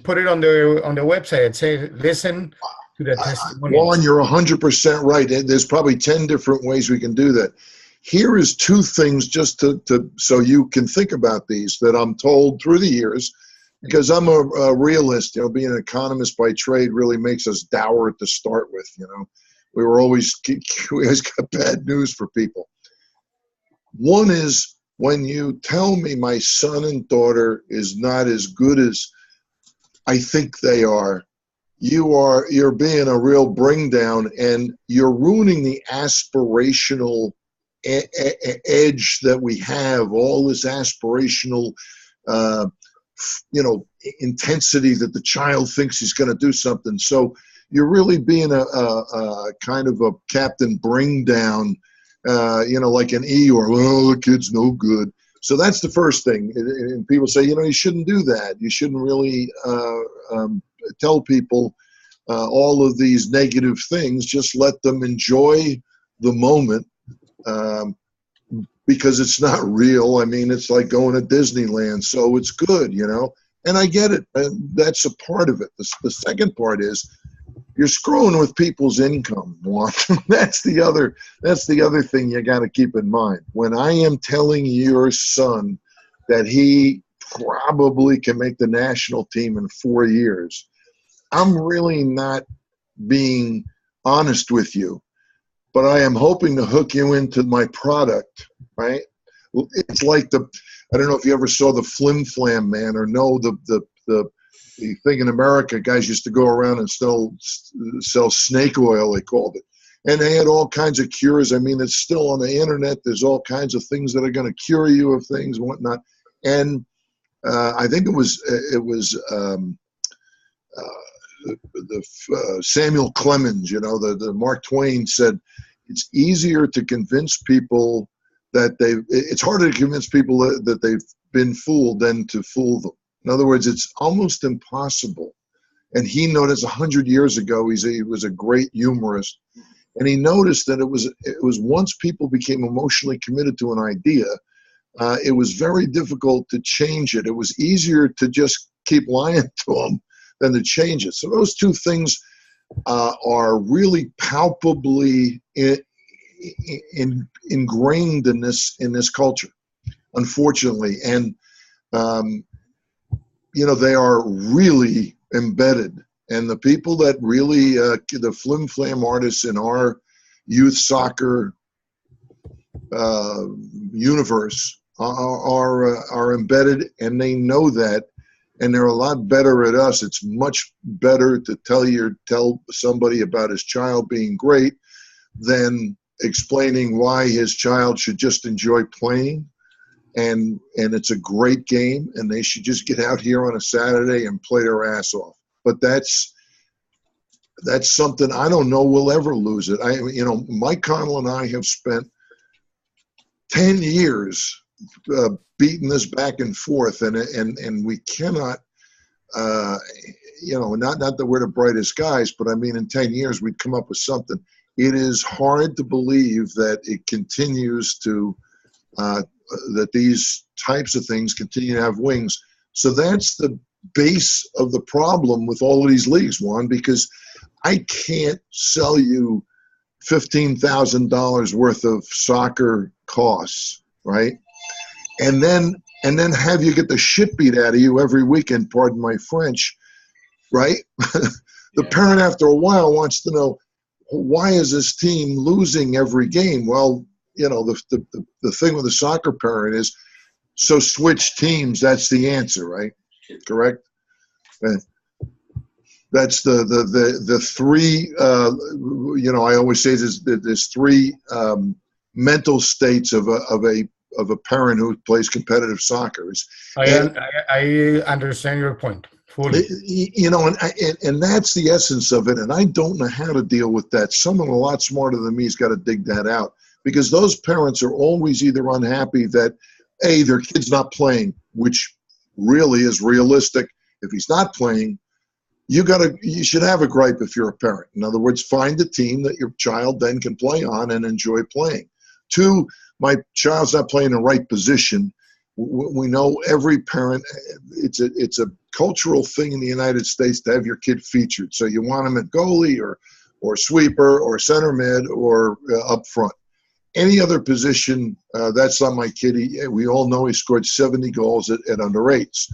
put it on the website and say, listen to the testimonials. Juan, you're 100% right. There's probably 10 different ways we can do that. Here is 2 things just to so you can think about these that I'm told through the years, because I'm a realist. Being an economist by trade really makes us dour to start with. We always got bad news for people. One is, when you tell me my son and daughter is not as good as I think they are, you're being a real bring down, and you're ruining the aspirational edge that we have, all this aspirational intensity that the child thinks he's going to do something. So you're really being a kind of a Captain Bring Down, like an Eeyore. Oh, the kid's no good. So that's the first thing. And people say, you shouldn't do that. You shouldn't really tell people all of these negative things. Just let them enjoy the moment, because it's not real. I mean, it's like going to Disneyland, so it's good, And I get it. That's a part of it. The second part is you're screwing with people's income. That's the other thing you got to keep in mind. When I am telling your son that he probably can make the national team in 4 years, I'm really not being honest with you, but I am hoping to hook you into my product, right? It's like I don't know if you ever saw the Flim Flam Man or know the thing in America, guys used to go around and sell snake oil, they called it. And they had all kinds of cures. I mean, it's still on the internet. There's all kinds of things that are going to cure you of things and whatnot. And I think it was Samuel Clemens, the Mark Twain said, it's easier to convince people it's harder to convince people that they've been fooled than to fool them. In other words, it's almost impossible. And he noticed 100 years ago, he was a great humorist, and he noticed that it was once people became emotionally committed to an idea, it was very difficult to change it. It was easier to just keep lying to them than to change it. So those two things are really palpably ingrained in this culture, unfortunately. And they are really embedded. And the people that really, the flim flam artists in our youth soccer universe are embedded, and they know that, and they're a lot better at us. It's much better to tell somebody about his child being great than explaining why his child should just enjoy playing. And it's a great game, and they should just get out here on a Saturday and play their ass off. But that's something I don't know we'll ever lose it. Mike Connell and I have spent 10 years beating this back and forth, and we cannot, not that we're the brightest guys, but I mean, in 10 years we'd come up with something. It is hard to believe that it continues to. That these types of things continue to have wings. So that's the base of the problem with all of these leagues, Juan, because I can't sell you $15,000 worth of soccer costs, right? And then have you get the shit beat out of you every weekend, pardon my French, right? The parent after a while wants to know, why is this team losing every game? Well, the thing with the soccer parent is, so switch teams. That's the answer, right? Correct. That's the three. I always say there's three mental states of a parent who plays competitive soccer. I understand your point fully. And that's the essence of it. And I don't know how to deal with that. Someone a lot smarter than me has got to dig that out. Because those parents are always either unhappy that, A, their kid's not playing, which really is realistic. If he's not playing, you should have a gripe if you're a parent. In other words, find a team that your child then can play on and enjoy playing. 2, my child's not playing the right position. We know every parent, it's a cultural thing in the United States to have your kid featured. So you want him at goalie or sweeper or center mid or up front. Any other position, that's not my kid. We all know he scored 70 goals at under 8s.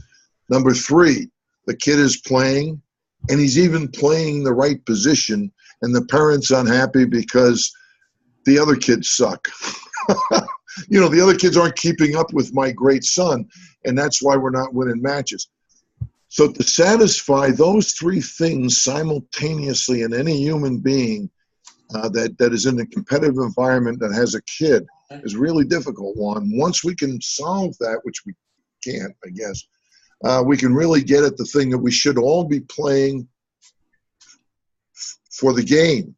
Number 3, the kid is playing, and he's even playing the right position, and the parent's unhappy because the other kids suck. The other kids aren't keeping up with my great son, and that's why we're not winning matches. So to satisfy those three things simultaneously in any human being that is in a competitive environment that has a kid is really difficult one. Once we can solve that, which we can't, I guess, we can really get at the thing that we should all be playing for the game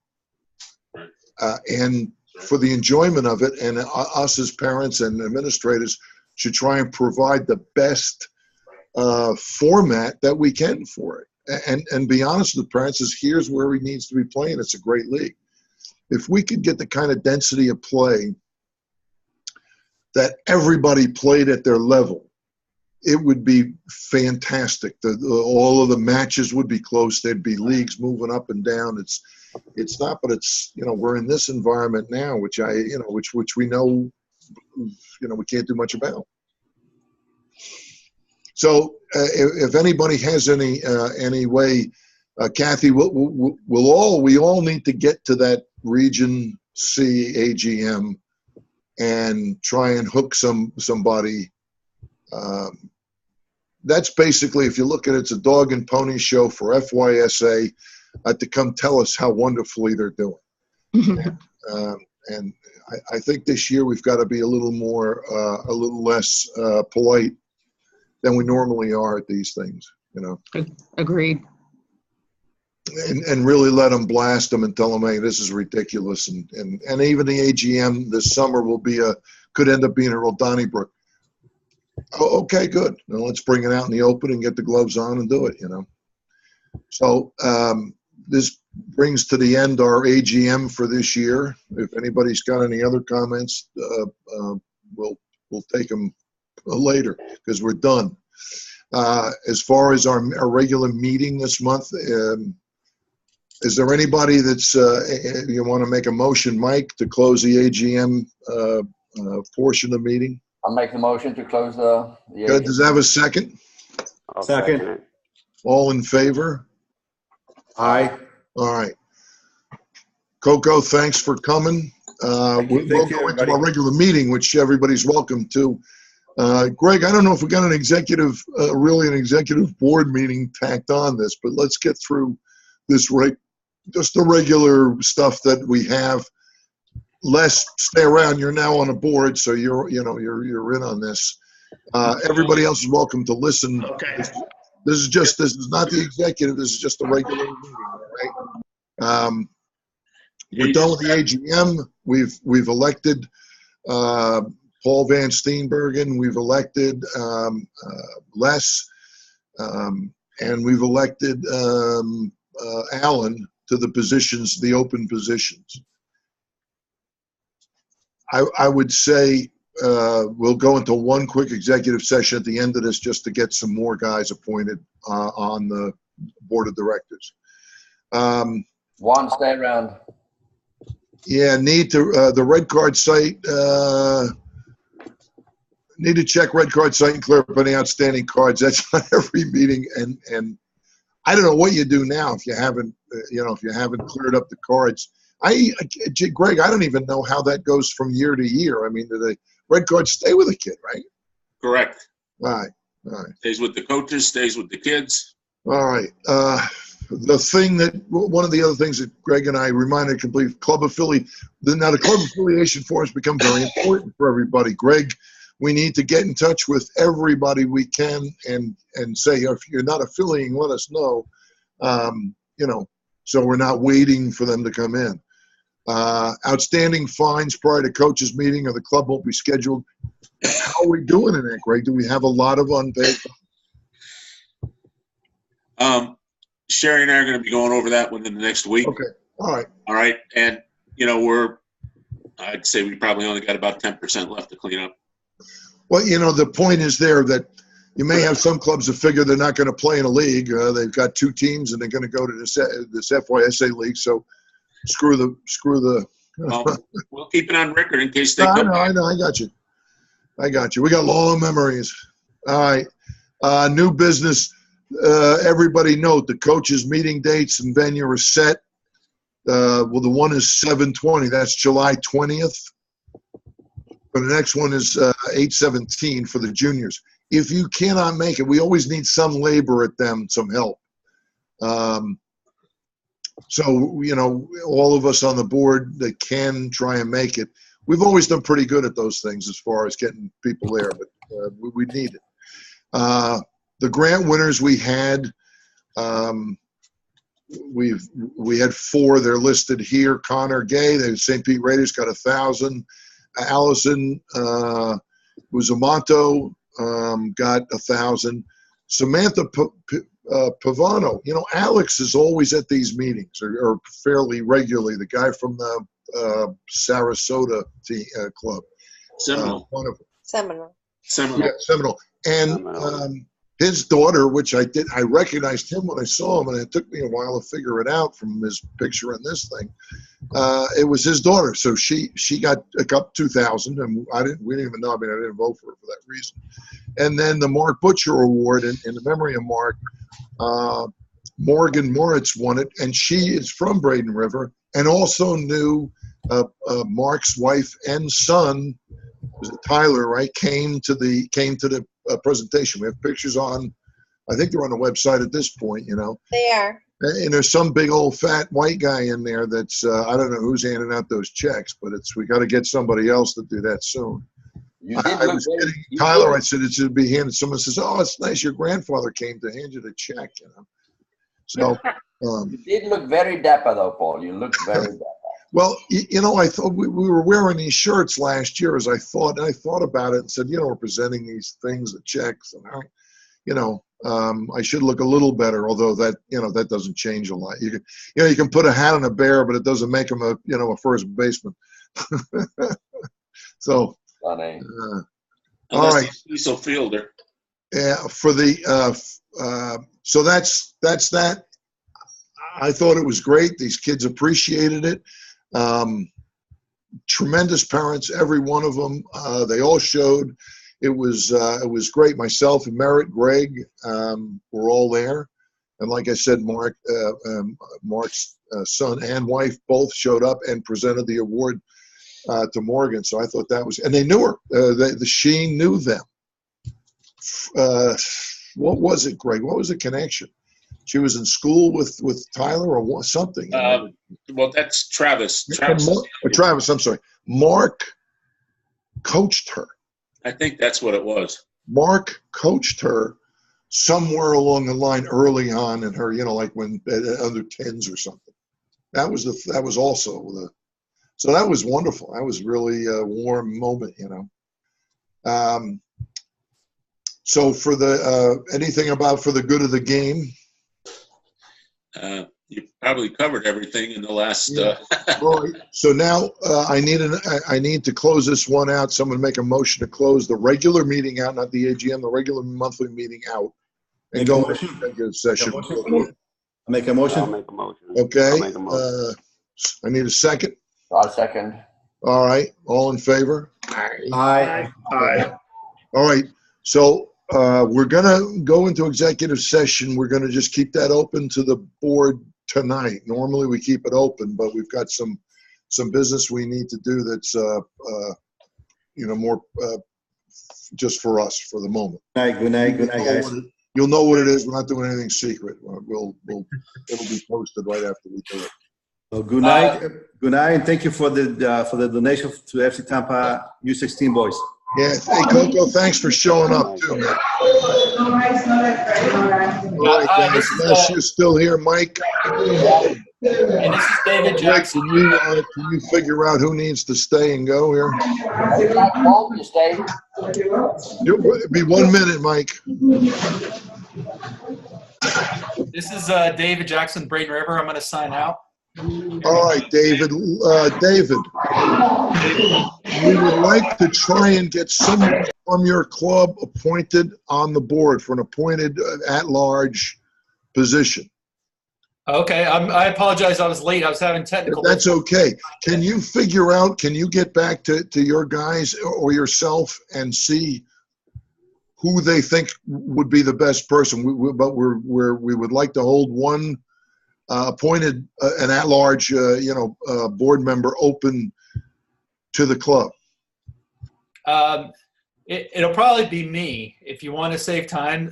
and for the enjoyment of it. And us as parents and administrators should try and provide the best format that we can for it. And be honest with the parents is here's where he needs to be playing. It's a great league. If we could get the kind of density of play that everybody played at their level, it would be fantastic. All of the matches would be close. There'd be leagues moving up and down. It's not, but it's, we're in this environment now, which we know, we can't do much about. So if anybody has any way, Kathy, we all need to get to that Region C AGM and try and hook somebody. That's basically, if you look at it, it's a dog and pony show for FYSA to come tell us how wonderfully they're doing. And I think this year we've got to be a little less polite than we normally are at these things, Agreed. And really let them blast them and tell them, hey, this is ridiculous. And even the AGM this summer could end up being a real Donnybrook. Oh, okay, good. Now let's bring it out in the open and get the gloves on and do it, So this brings to the end our AGM for this year. If anybody's got any other comments, we'll take them later because we're done. As far as our regular meeting this month, is there anybody that's you want to make a motion, Mike, to close the AGM portion of the meeting? I'll make the motion to close the Good. Does that have a second? I'll Second. it. All in favor? Aye. All right. Coco, thanks for coming. We'll go into everybody. our regular meeting, which everybody's welcome to. Greg, I don't know if we got an executive board meeting tacked on this, but let's get through this just the regular stuff that we have. Les, stay around. You're now on a board, so you're in on this. Everybody else is welcome to listen. Okay. This is not the executive. This is just a regular meeting, right? We're done with the AGM. We've elected Paul Van Steenbergen. We've elected Les, and we've elected Alan to the open positions. I would say we'll go into one quick executive session at the end of this just to get some more guys appointed on the board of directors. One, stay around. Yeah, the red card site, need to check red card site and clear up any outstanding cards. That's on every meeting. And I don't know what you do now if you haven't cleared up the cards. Greg, I don't even know how that goes from year to year. I mean, do the red cards stay with the kid, right? Correct. All right. Stays with the coaches, stays with the kids. All right. One of the other things that Greg and I reminded complete club affiliate. Now the club affiliation forms become very important for everybody. Greg, we need to get in touch with everybody we can and say, if you're not affiliating, let us know. So we're not waiting for them to come in. Outstanding fines prior to coaches meeting or the club won't be scheduled. How are we doing in that, Greg? Do we have a lot of unpaid? Sherry and I are going to be going over that within the next week. Okay. All right. And, I'd say we probably only got about 10% left to clean up. Well, the point is there that you may have some clubs that figure they're not going to play in a league. They've got two teams and they're going to go to this FYSA league. So screw the. Well, we'll keep it on record in case they come. I know. I got you. We got long memories. All right. New business. Everybody note the coaches' meeting dates and venue are set. The one is 7/20. That's July 20th. But the next one is 8/17 for the juniors. if you cannot make it, we always need some labor at them, some help. So, you know, all of us on the board that can try and make it, we've always done pretty good at those things as far as getting people there, but we need it. The grant winners we had, we had 4. They're listed here. Connor Gay, the St. Pete Raiders, got 1,000. Allison Uzumato got 1,000. Samantha Pavano, you know, Alex is always at these meetings, or fairly regularly. The guy from the Sarasota club. Seminole. One of them. Seminole. Yeah, Seminole. And his daughter, which I recognized him when I saw him, and it took me a while to figure it out from his picture in this thing. It was his daughter, so she got up 2,000, and we didn't even know. I mean, I didn't vote for her for that reason. And then the Mark Butcher Award in the memory of Mark, Morgan Moritz won it, and she is from Braden River, and also knew Mark's wife and son, was it Tyler, right? Came to the presentation. We have pictures on, I think they're on the website at this point, you know. They are. And there's some big old fat white guy in there that's, I don't know who's handing out those checks, but we got to get somebody else to do that soon. I was kidding Tyler, I said it should be handed. Someone says, "Oh, it's nice your grandfather came to hand you the check," you know. So you did look very dapper though, Paul. You looked very dapper. Well, you know, I thought we were wearing these shirts last year, and I thought about it and said, you know, we're presenting these things, the checks, and you know, I should look a little better. Although that, you know, that doesn't change a lot. You can put a hat on a bear, but it doesn't make him a first baseman. So. Funny. All right. He's a fielder. Yeah. For the so that's that. I thought it was great. These kids appreciated it. Tremendous parents, every one of them. They all showed. It was great. Myself and Merritt, Greg, were all there, and like I said, Mark's son and wife both showed up and presented the award to Morgan. So I thought that was, and they knew her. She knew them. What was it, Greg? What was the connection? She was in school with Tyler or something. Well, that's Travis. Travis, I'm sorry. Mark coached her. I think that's what it was. Mark coached her somewhere along the line early on in her, you know, like when under 10s or something. That was also so that was wonderful. That was really a warm moment, you know. So for the anything about for the good of the game. You probably covered everything in the last. Yeah. All right. So now I need to close this one out. Someone make a motion to close the regular meeting out, not the AGM, the regular monthly meeting out, and go into executive session. Make a motion. I'll make a motion. Okay. I'll make a motion. I need a second. I'll second. All right. All in favor? Aye. All right. So we're going to go into executive session. We're going to just keep that open to the board tonight. Normally we keep it open, but we've got some business we need to do that's, you know, more just for us for the moment. Good night, guys. You'll know what it is. We're not doing anything secret. It'll be posted right after we do it. So good night, and thank you for the donation to FC Tampa U16 boys. Yeah, hey Coco, thanks for showing up too, man. All right, guys, unless you're still here, Mike. And this is David Jackson. Can you figure out who needs to stay and go here? Paul, you stay. It'll be 1 minute, Mike. This is David Jackson, Braden River. I'm going to sign out. All right, David. David, we would like to try and get someone from your club appointed on the board for an appointed at-large position. Okay, I apologize. I was late. I was having technical. That's okay. Can you figure out? Can you get back to your guys or yourself and see who they think would be the best person? But we would like to hold one. Appointed an at-large, board member open to the club. It'll probably be me. If you want to save time,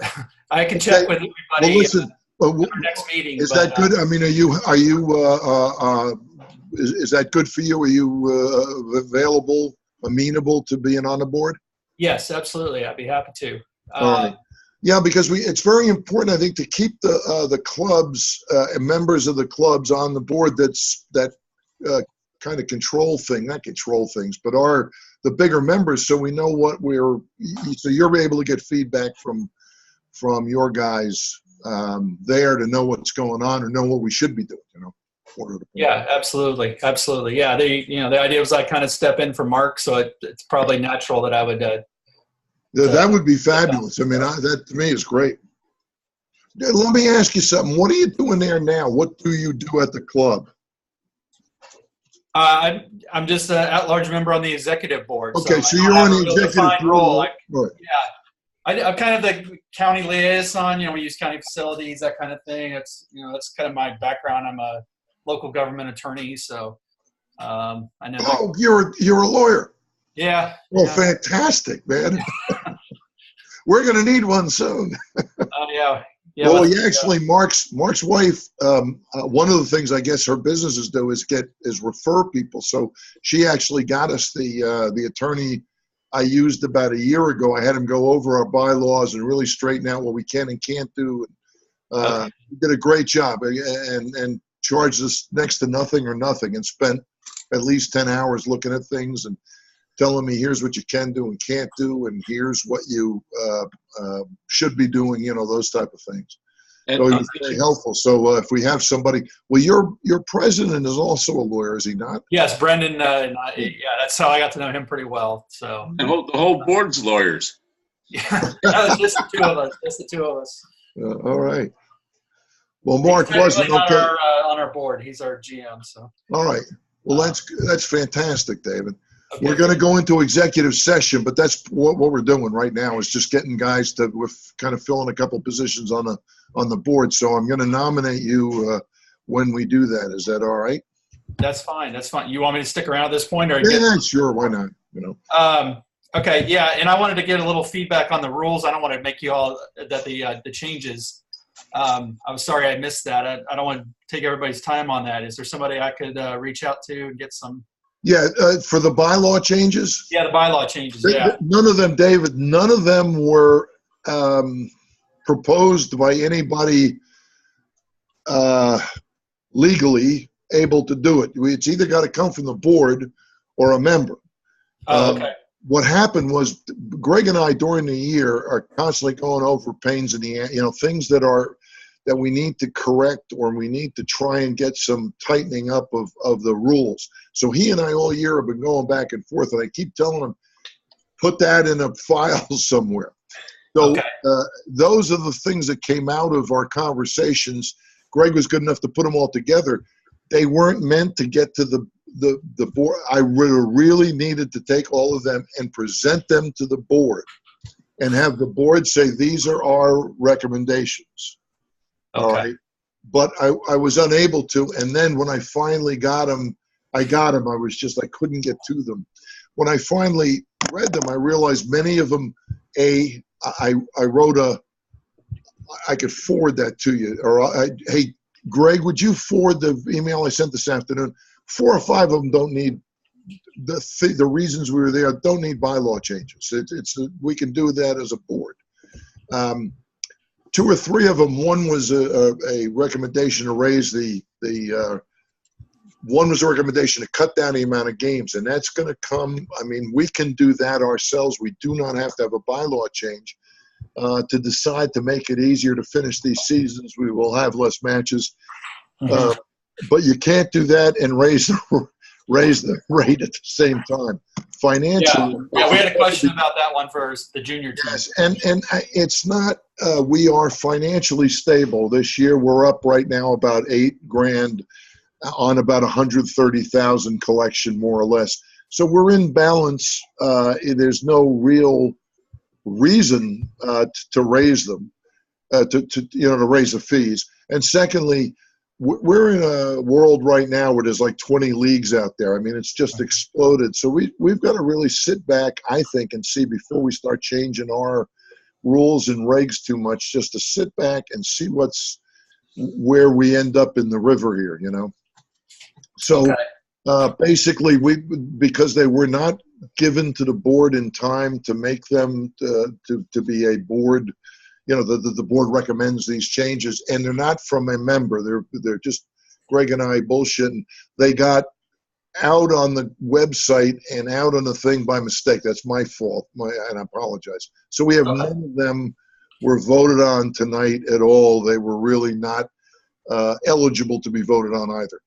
I can check with everybody Well, listen, at our next meeting. is that good? I mean, is that good for you? Are you available, amenable to being on the board? Yes, absolutely. I'd be happy to. All right. Yeah, because it's very important, I think, to keep the clubs and members of the clubs on the board that kind of not control things, but are the bigger members, so we know what so you're able to get feedback from your guys there to know what's going on or know what we should be doing, Yeah, absolutely. Yeah, the idea was I kind of step in for Mark, so it's probably natural that I would. That would be fabulous. I mean, that to me is great. Let me ask you something. What are you doing there now? What do you do at the club? I'm just an at-large member on the executive board. Okay, so you're on the executive board. Right. Yeah, I'm kind of the county liaison. We use county facilities, that kind of thing. That's kind of my background. I'm a local government attorney, so I know. Oh, you're a lawyer. Yeah. Well, fantastic, man. We're going to need one soon. Oh, yeah. Well, actually, Mark's wife, one of the things I guess her businesses do is refer people. So she actually got us the attorney I used about a year ago. I had him go over our bylaws and really straighten out what we can and can't do. He did a great job and charged us next to nothing and spent at least 10 hours looking at things and telling me, here's what you can do and can't do, and here's what you should be doing, those type of things. So he was very helpful. So if we have somebody, well, your president is also a lawyer, is he not? Yes, Brendan. Yeah, that's how I got to know him pretty well. So and the whole board's lawyers. Yeah, just the two of us. Just the two of us. All right. Well, Mark wasn't okay. On our board, he's our GM. So. All right. Well, that's fantastic, David. Okay. We're going to go into executive session, but that's what we're doing right now is just getting guys we're kind of filling a couple positions on the board. So I'm going to nominate you when we do that. Is that all right? That's fine. That's fine. You want me to stick around at this point, or sure. Why not? Okay. Yeah, and I wanted to get a little feedback on the rules. I don't want to make you all that the changes. I'm sorry I missed that. I don't want to take everybody's time on that. Is there somebody I could reach out to and get some? Yeah, for the bylaw changes? Yeah, the bylaw changes, yeah. None of them, David, none of them were proposed by anybody legally able to do it. It's either got to come from the board or a member. Oh, okay. What happened was Greg and I during the year are constantly going over pains in the, things that we need to correct or we need to try and get some tightening up of the rules. So he and I all year have been going back and forth, and I keep telling him, put that in a file somewhere. So okay. Those are the things that came out of our conversations. Greg was good enough to put them all together. They weren't meant to get to the board. I really needed to take all of them and present them to the board and have the board say, these are our recommendations. Okay. All right. But I was unable to. And then when I finally got them, I couldn't get to them. When I finally read them, I realized many of them, I wrote I could forward that to you. Hey, Greg, would you forward the email I sent this afternoon? 4 or 5 of them don't need, the reasons we were there don't need bylaw changes. We can do that as a board. 2 or 3 of them, one was a recommendation to raise one was a recommendation to cut down the amount of games, and that's going to come. I mean, we can do that ourselves. We do not have to have a bylaw change to decide to make it easier to finish these seasons. We will have less matches, but you can't do that and raise the rate at the same time. Financially, yeah, we had a question about that one for the junior team. Yes, and it's not. We are financially stable this year. We're up right now about $8,000 on about 130,000 collection, more or less. So we're in balance. There's no real reason to raise them, to raise the fees. And secondly, we're in a world right now where there's like 20 leagues out there. I mean, it's just exploded. So we've got to really sit back, I think, and see before we start changing our rules and regs too much, just to sit back and see where we end up in the river here, you know? So basically, because they were not given to the board in time to make them to be a board, you know, the board recommends these changes, and they're not from a member. They're just Greg and I bullshitting. They got out on the website and out on the thing by mistake. That's my fault, and I apologize. So we have none of them were voted on tonight at all. They were really not eligible to be voted on either.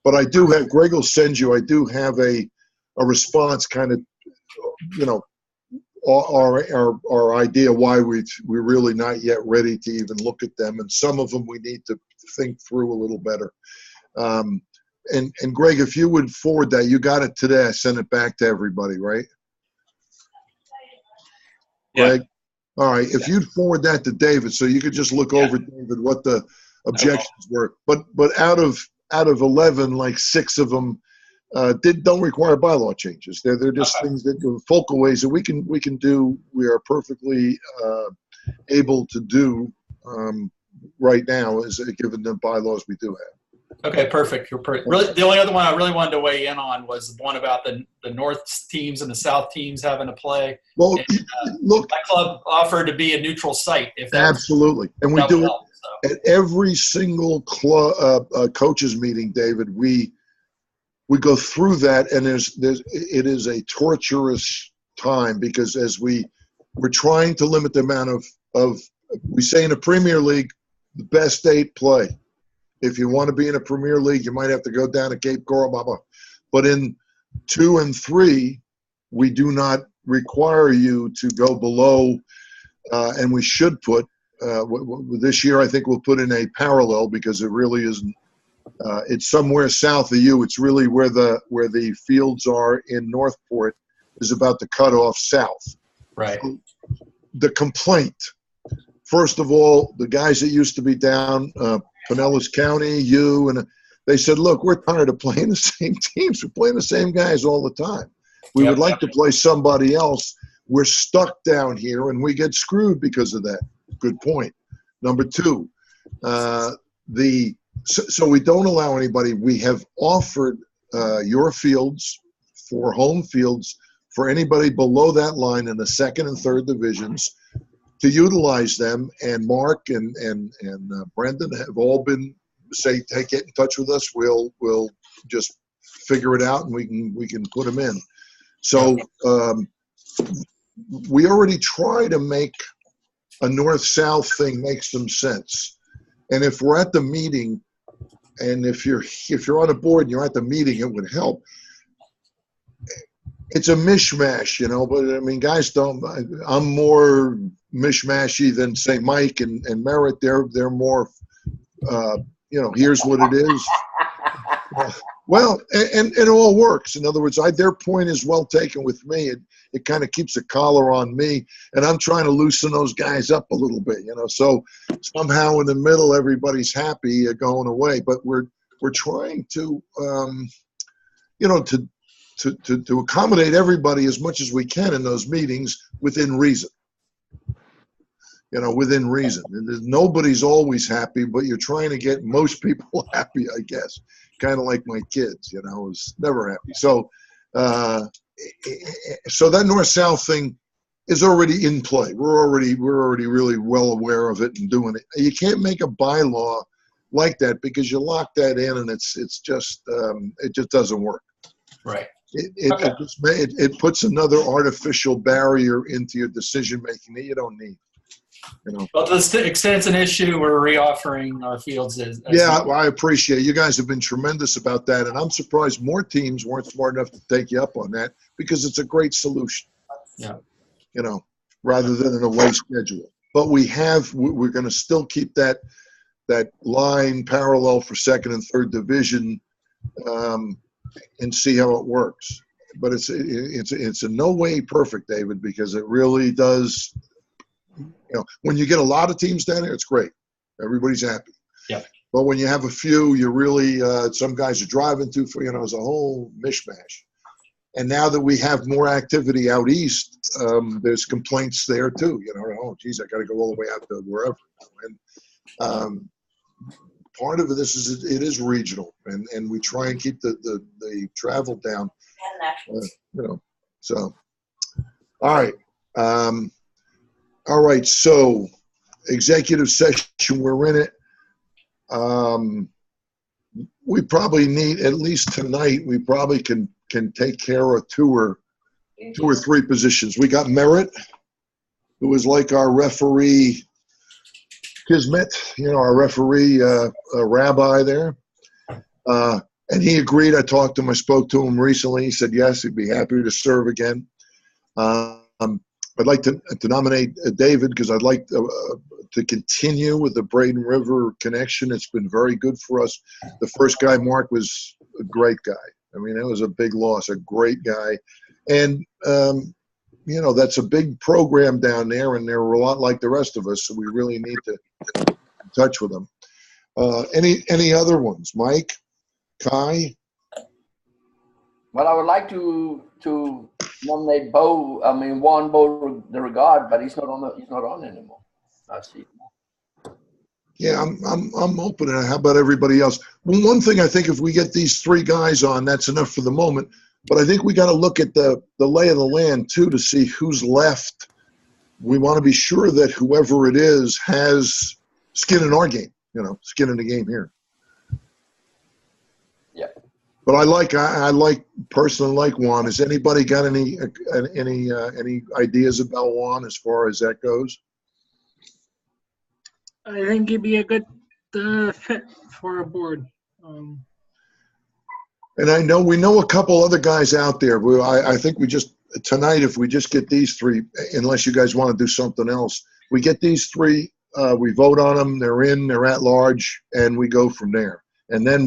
But I do have, Greg will send you, I do have a response, kind of, you know, our idea why we're really not yet ready to even look at them, and some of them we need to think through a little better. And Greg, if you would forward that, you got it today. I sent it back to everybody, right? Yeah. Greg? All right. If you'd forward that to David, so you could just look over, David, what the objections were. But out of 11, like 6 of them don't require bylaw changes. They're just things that are focal ways that we can do. We are perfectly able to do right now, is given the bylaws we do have. Okay, perfect. Really, the only other one I really wanted to weigh in on was the one about the North teams and the South teams having to play. Well, and, look, my club offered to be a neutral site. If that absolutely, and we do it at every single club coaches meeting, David. We go through that, and it is a torturous time, because as we're trying to limit the amount of we say in a Premier League, the best 8 play. If you want to be in a Premier League, you might have to go down to Cape Coral, blah, blah. But in 2 and 3, we do not require you to go below, and we should put, this year I think we'll put in a parallel, because it really isn't, it's somewhere south of you. It's really where the fields are in Northport is about the cutoff south. Right. So the complaint, first of all, the guys that used to be down, Pinellas County, and they said, look, we're tired of playing the same teams. We're playing the same guys all the time. We would like to play somebody else. We're stuck down here, and we get screwed because of that. Good point. Number 2, so we don't allow anybody. We have offered your fields for home fields for anybody below that line in the 2nd and 3rd divisions to utilize them, and Mark and Brendan have all been say, hey, get in touch with us. We'll just figure it out, and we can put them in. So we already try to make a north-south thing make some sense. And if we're at the meeting, and if you're on a board and you're at the meeting, it would help. It's a mishmash, you know, but I mean, guys don't, I'm more mishmashy than say Mike and Merritt. They're more, you know, here's what it is. Well, and it all works. In other words, their point is well taken with me. It kind of keeps a collar on me, and I'm trying to loosen those guys up a little bit, you know. So somehow in the middle, everybody's happy going away. But we're trying to, you know, to accommodate everybody as much as we can in those meetings within reason. You know, within reason. Nobody's always happy, but you're trying to get most people happy, I guess. Kind of like my kids, you know, I was never happy. So, so that north-south thing is already in play. We're already really well aware of it and doing it. You can't make a bylaw like that because you lock that in, and it's just it just doesn't work. Right. It puts another artificial barrier into your decision making that you don't need. You know. Well, to the extent it's an issue, we're reoffering our fields. Yeah, well, I appreciate it. You guys have been tremendous about that, and I'm surprised more teams weren't smart enough to take you up on that because it's a great solution. Yeah. You know, rather than an away schedule. But we're going to still keep that line parallel for 2nd and 3rd division, and see how it works. But it's in no way perfect, David, because it really does. You know, when you get a lot of teams down there, it's great. Everybody's happy. Yeah. But when you have a few, you really, some guys are driving too far, it's a whole mishmash. And now that we have more activity out east, there's complaints there too. Oh, geez, I got to go all the way out to wherever. And part of this is it is regional, and we try and keep the travel down. So, all right. All right. So, executive session, we're in it. We probably need, at least tonight, we probably can take care of two or three positions. We got Merritt, who is like our referee Kismet, our referee rabbi there. And he agreed. I talked to him. I spoke to him recently. He said yes, he'd be happy to serve again. I'd like to nominate David because I'd like to continue with the Braden River connection. It's been very good for us. The first guy, Mark, was a great guy. I mean, it was a big loss, a great guy. And, that's a big program down there, and they're a lot like the rest of us, so we really need to get in touch with them. Any other ones? Mike? Kai? Well, I would like to nominate Juan Bo the Regard, but he's not on anymore. I see. Yeah, I'm open. How about everybody else? Well, one thing I think, if we get these three guys on, that's enough for the moment. But I think we got to look at the lay of the land too to see who's left. We want to be sure that whoever it is has skin in our game. Skin in the game here. Yeah. But I personally like Juan. Has anybody got any ideas about Juan as far as that goes? I think he'd be a good fit for our board. And we know a couple other guys out there. I think tonight, if we just get these three, unless you guys want to do something else, we get these three, we vote on them, they're at large, and we go from there. And then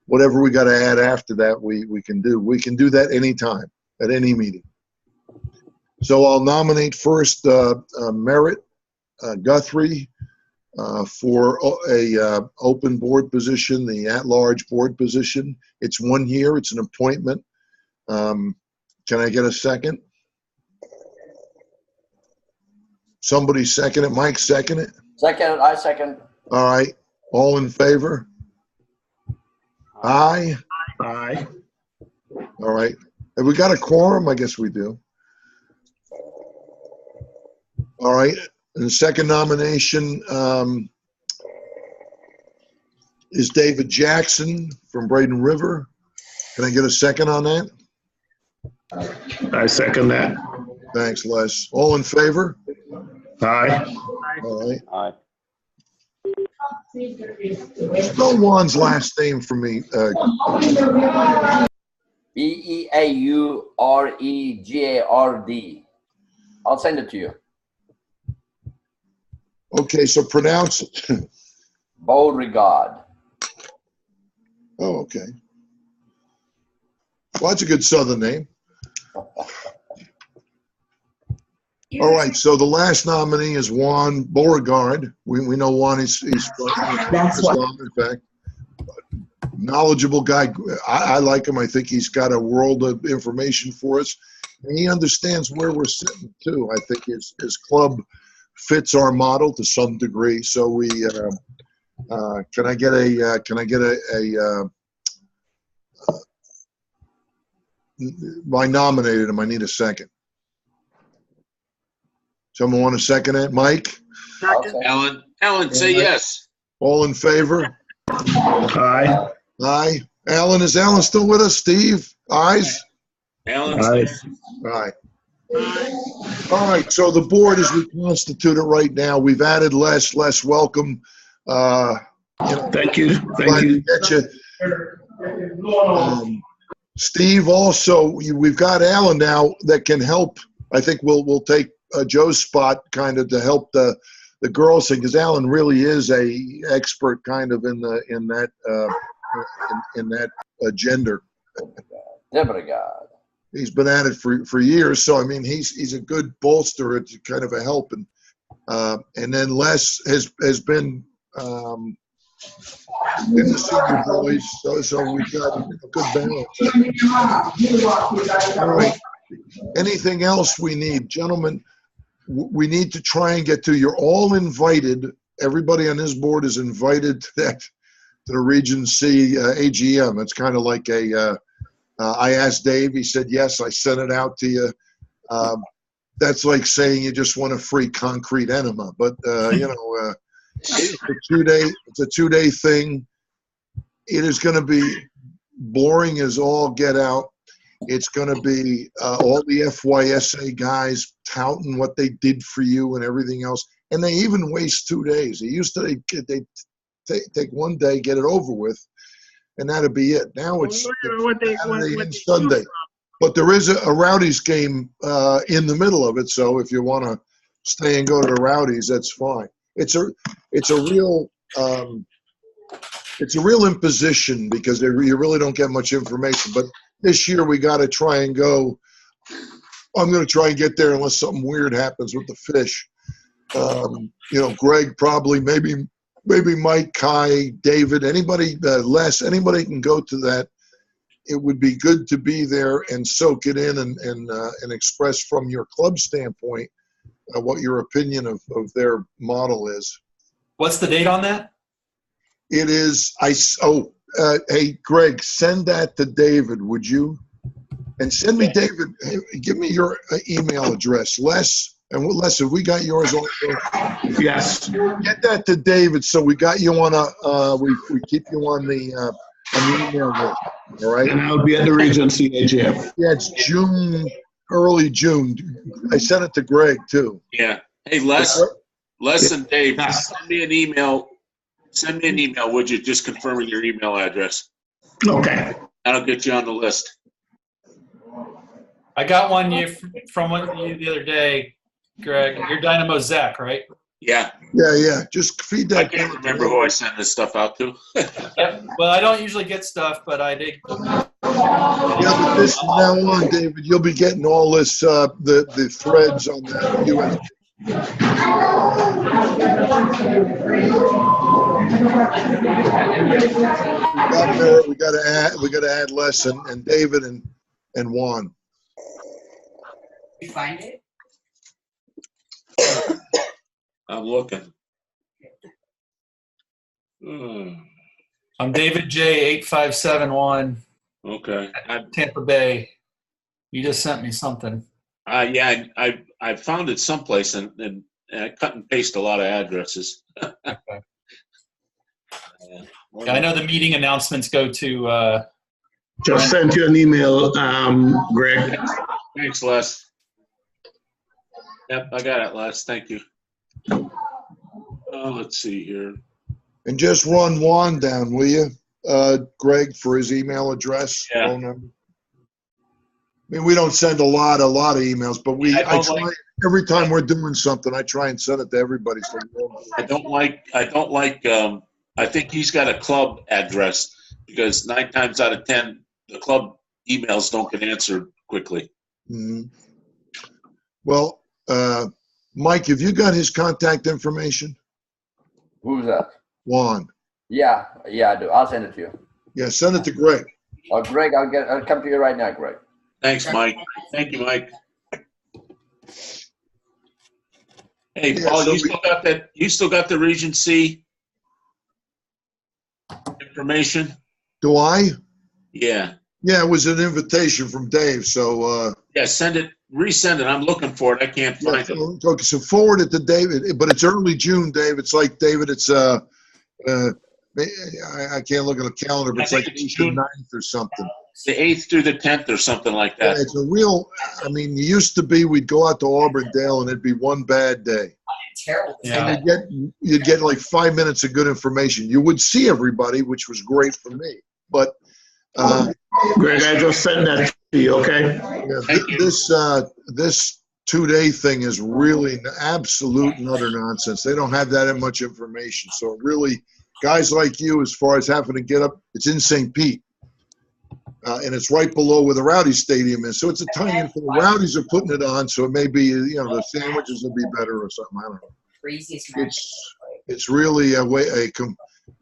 whatever we got to add after that, we can do. We can do that anytime, at any meeting. So I'll nominate first Merritt Guthrie for a open board position, the at-large board position. It's 1 year. It's an appointment. Can I get a second? Somebody second it. Mike, second it. Second, I second. All right. All in favor? Aye. Aye. All right. Have we got a quorum? I guess we do. All right. And the second nomination is David Jackson from Braden River. Can I get a second on that? I second that. Thanks, Les. All in favor? Aye. All right. Aye. Spell Juan's last name for me. Beauregard. I'll send it to you. Okay, so pronounce it. Beauregard. Oh, okay. Well, that's a good Southern name. All right, so the last nominee is Juan Beauregard. We know Juan is That's what. in fact. Knowledgeable guy. I like him. I think he's got a world of information for us. And he understands where we're sitting, too. I think his club fits our model to some degree. So we can I get a I nominated him. I need a second. Someone want to second it? Mike? Alan, say yes. All in favor? Aye. Aye. Alan, is Alan still with us? Steve? Ayes? Alan's Aye. Aye. All right, so the board is reconstituted right now. We've added Les. Les, welcome. Thank you. Glad to get you. Steve, also, we've got Alan now that can help. I think we'll take Joe's spot kind of to help the girls thing, because Alan really is a expert kind of in that gender. Beauregard. He's been at it for years, so I mean he's a good bolster. It's kind of a help, and then Les has been and the senior boys. So we got a good balance. All right. Anything else we need, gentlemen? We need to try and get to. You're all invited. Everybody on this board is invited to the Region C AGM. It's kind of like I asked Dave. He said yes. I sent it out to you. That's like saying you just want a free concrete enema, but it's a 2-day thing. It is going to be boring as all get out. It's going to be all the FYSA guys touting what they did for you and everything else. And they even waste 2 days. They used to they take 1 day, get it over with, and that'll be it. Now it's Saturday and Sunday. But there is a Rowdies game in the middle of it, so if you want to stay and go to the Rowdies, that's fine. It's a real imposition because you really don't get much information. But this year we got to try and go. I'm going to try and get there unless something weird happens with the fish. Greg probably, maybe Mike, Kai, David, anybody, Les, anybody can go to that. It would be good to be there and soak it in and express from your club standpoint what your opinion of their model is. What's the date on that? It is, hey, Greg, send that to David, would you? And send me, David, give me your email address. Les, have we got yours also? Yes. Get that to David so we got you on we keep you on the email list, all right? And I'll be at the Regency AGM. Yeah, it's early June. I sent it to Greg, too. Yeah. Hey, Les and Dave, send me an email. Send me an email, would you, just confirming your email address. Okay. That'll get you on the list. I got one from you the other day, Greg. You're Dynamo Zach, right? Yeah. Yeah. Just feed that. I can't remember who I send this stuff out to. Yep. Well, I don't usually get stuff, but I did. Yeah, but this from now on, David, you'll be getting all this, the threads on the US. We got to add Les and David and Juan. You find it? I'm looking. I'm David J8571. Okay. Tampa Bay. You just sent me something. Yeah, I found it someplace and I cut and paste a lot of addresses. Okay. Yeah, I know the meeting announcements go to. Just sent you an email, Greg. Thanks, Les. Yep, I got it, Les. Thank you. Let's see here. And just run Juan down, will you, Greg, for his email address, phone number? I mean, we don't send a lot of emails, but I try every time we're doing something. I try and send it to everybody. So I think he's got a club address because 9 times out of 10, the club emails don't get answered quickly. Mm-hmm. Well, Mike, have you got his contact information? Who's that? Juan. Yeah, I do. I'll send it to you. Yeah, send it to Greg. Greg, I'll come to you right now, Greg. Thanks, Mike. Thank you, Mike. Hey, Paul, so you still got the Region C information? Do I? Yeah. Yeah, it was an invitation from Dave, so yeah, resend it. I'm looking for it. I can't find it. Okay, so forward it to David, but it's early June, Dave. It's like, David, it's I can't look at the calendar, but it's like June 9th or something. The 8th through the 10th or something like that. Yeah, it's a real, I mean, it used to be we'd go out to Auburndale and it'd be one bad day. Terrible. Yeah. And you'd get like 5 minutes of good information. You would see everybody, which was great for me. But Greg, I just sent that to you, okay? Yeah, this 2-day thing is really absolute and utter nonsense. They don't have that much information. So really, guys like you, as far as having to get up, it's in St. Pete. And it's right below where the Rowdies Stadium is. So it's a tie-in for the Rowdies are putting it on. So it may be, the sandwiches will be better or something. I don't know. It's really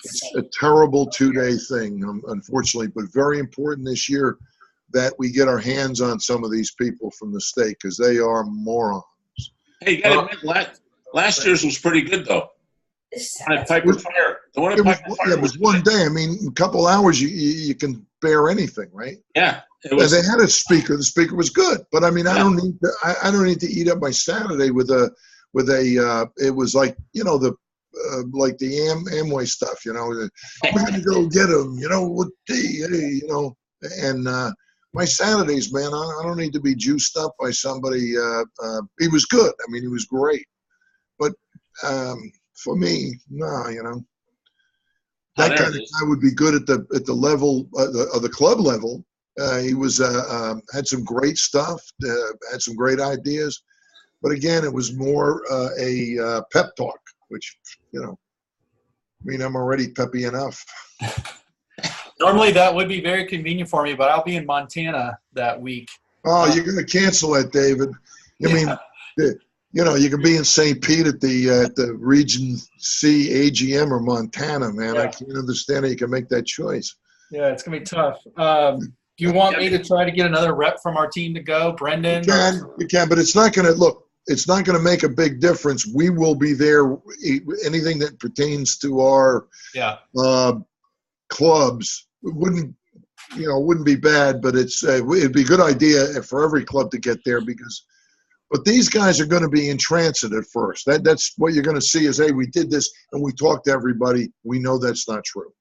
It's a terrible 2-day thing, unfortunately, but very important this year that we get our hands on some of these people from the state because they are morons. Hey, you got to admit, last year's was pretty good though. On a Piper Fire. The one at Piper Fire It was one day. I mean, a couple hours, you can bear anything, right? Yeah. It was, they had a speaker. The speaker was good, but I mean, I don't need to. I don't need to eat up my Saturday with a. It was like like the Amway stuff. You know, we're gonna go get him. You know, with you know, and my Saturdays, man, I don't need to be juiced up by somebody. He was good. I mean, he was great, but for me, no, you know, that kind of guy would be good at the level of the club level. He was had some great stuff, had some great ideas, but again, it was more a pep talk, which, you know, I mean, I'm already peppy enough. Normally that would be very convenient for me, but I'll be in Montana that week. Oh, you're going to cancel that, David. I mean, you know, you can be in St. Pete at the Region C AGM or Montana, man. I can't understand how you can make that choice. Yeah, it's going to be tough. Do you want me to try to get another rep from our team to go, Brendan? You can, but it's not going to look. It's not going to make a big difference. We will be there. Anything that pertains to our clubs wouldn't be bad, but it'd be a good idea for every club to get there but these guys are going to be in transit at first. That's what you're going to see is, hey, we did this and we talked to everybody. We know that's not true.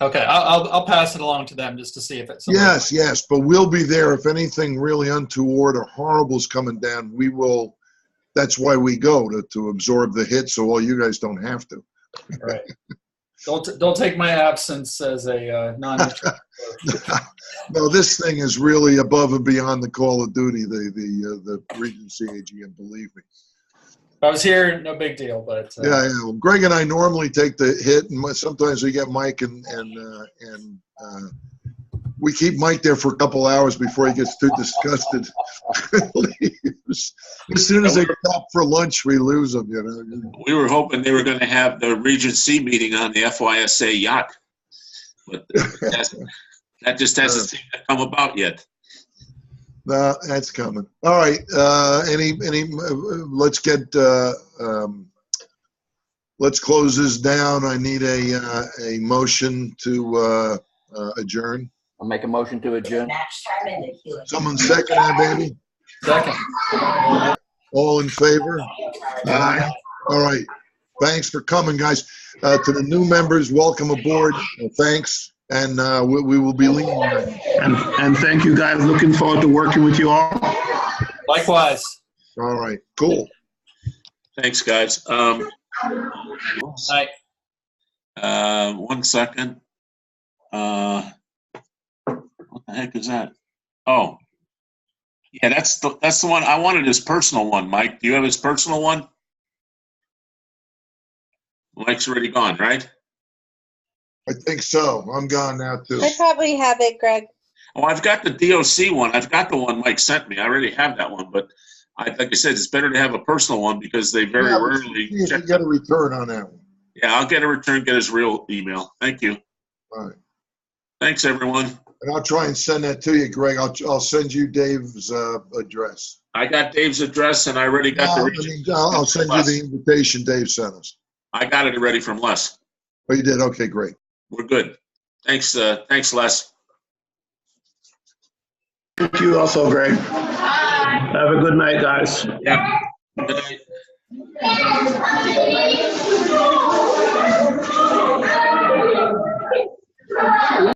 Okay, I'll pass it along to them just to see if it's yes, but we'll be there if anything really untoward or horrible is coming down. We will. That's why we go to absorb the hit, so all you guys don't have to. Right. Don't take my absence as a non-issue. No, this thing is really above and beyond the Call of Duty, the Regency AGM, believe me. If I was here, no big deal, but yeah. Well, Greg and I normally take the hit, and sometimes we get Mike and we keep Mike there for a couple hours before he gets too disgusted. Leaves. As soon as they stop for lunch, we lose them. You know. We were hoping they were going to have the Region C meeting on the FYSA yacht, but that just hasn't seemed to come about yet. No, that's coming. All right. Let's get. Let's close this down. I need a motion to adjourn. I'll make a motion to adjourn. Someone second that, baby? Second. All in favor? Aye. All right. Thanks for coming, guys. To the new members, welcome aboard. Thanks. And we will be leaving. And thank you, guys. Looking forward to working with you all. Likewise. All right. Cool. Thanks, guys. Night. 1 second. What the heck is that? Oh, yeah, that's the one. I wanted his personal one, Mike. Do you have his personal one? Mike's already gone, right? I think so. I'm gone now, too. I probably have it, Greg. Oh, I've got the DOC one. I've got the one Mike sent me. I already have that one, but like I said, it's better to have a personal one because they very rarely check. You get a return on that one. Yeah, I'll get a return, get his real email. Thank you. All right. Thanks, everyone. And I'll try and send that to you, Greg. I'll send you Dave's address. I got Dave's address, and I already got the. I'll send you the invitation Dave sent us. I got it already from Les. Oh, you did? Okay, great. We're good. Thanks, Les. Thank you also, Greg. Have a good night, guys. Yeah. Good night.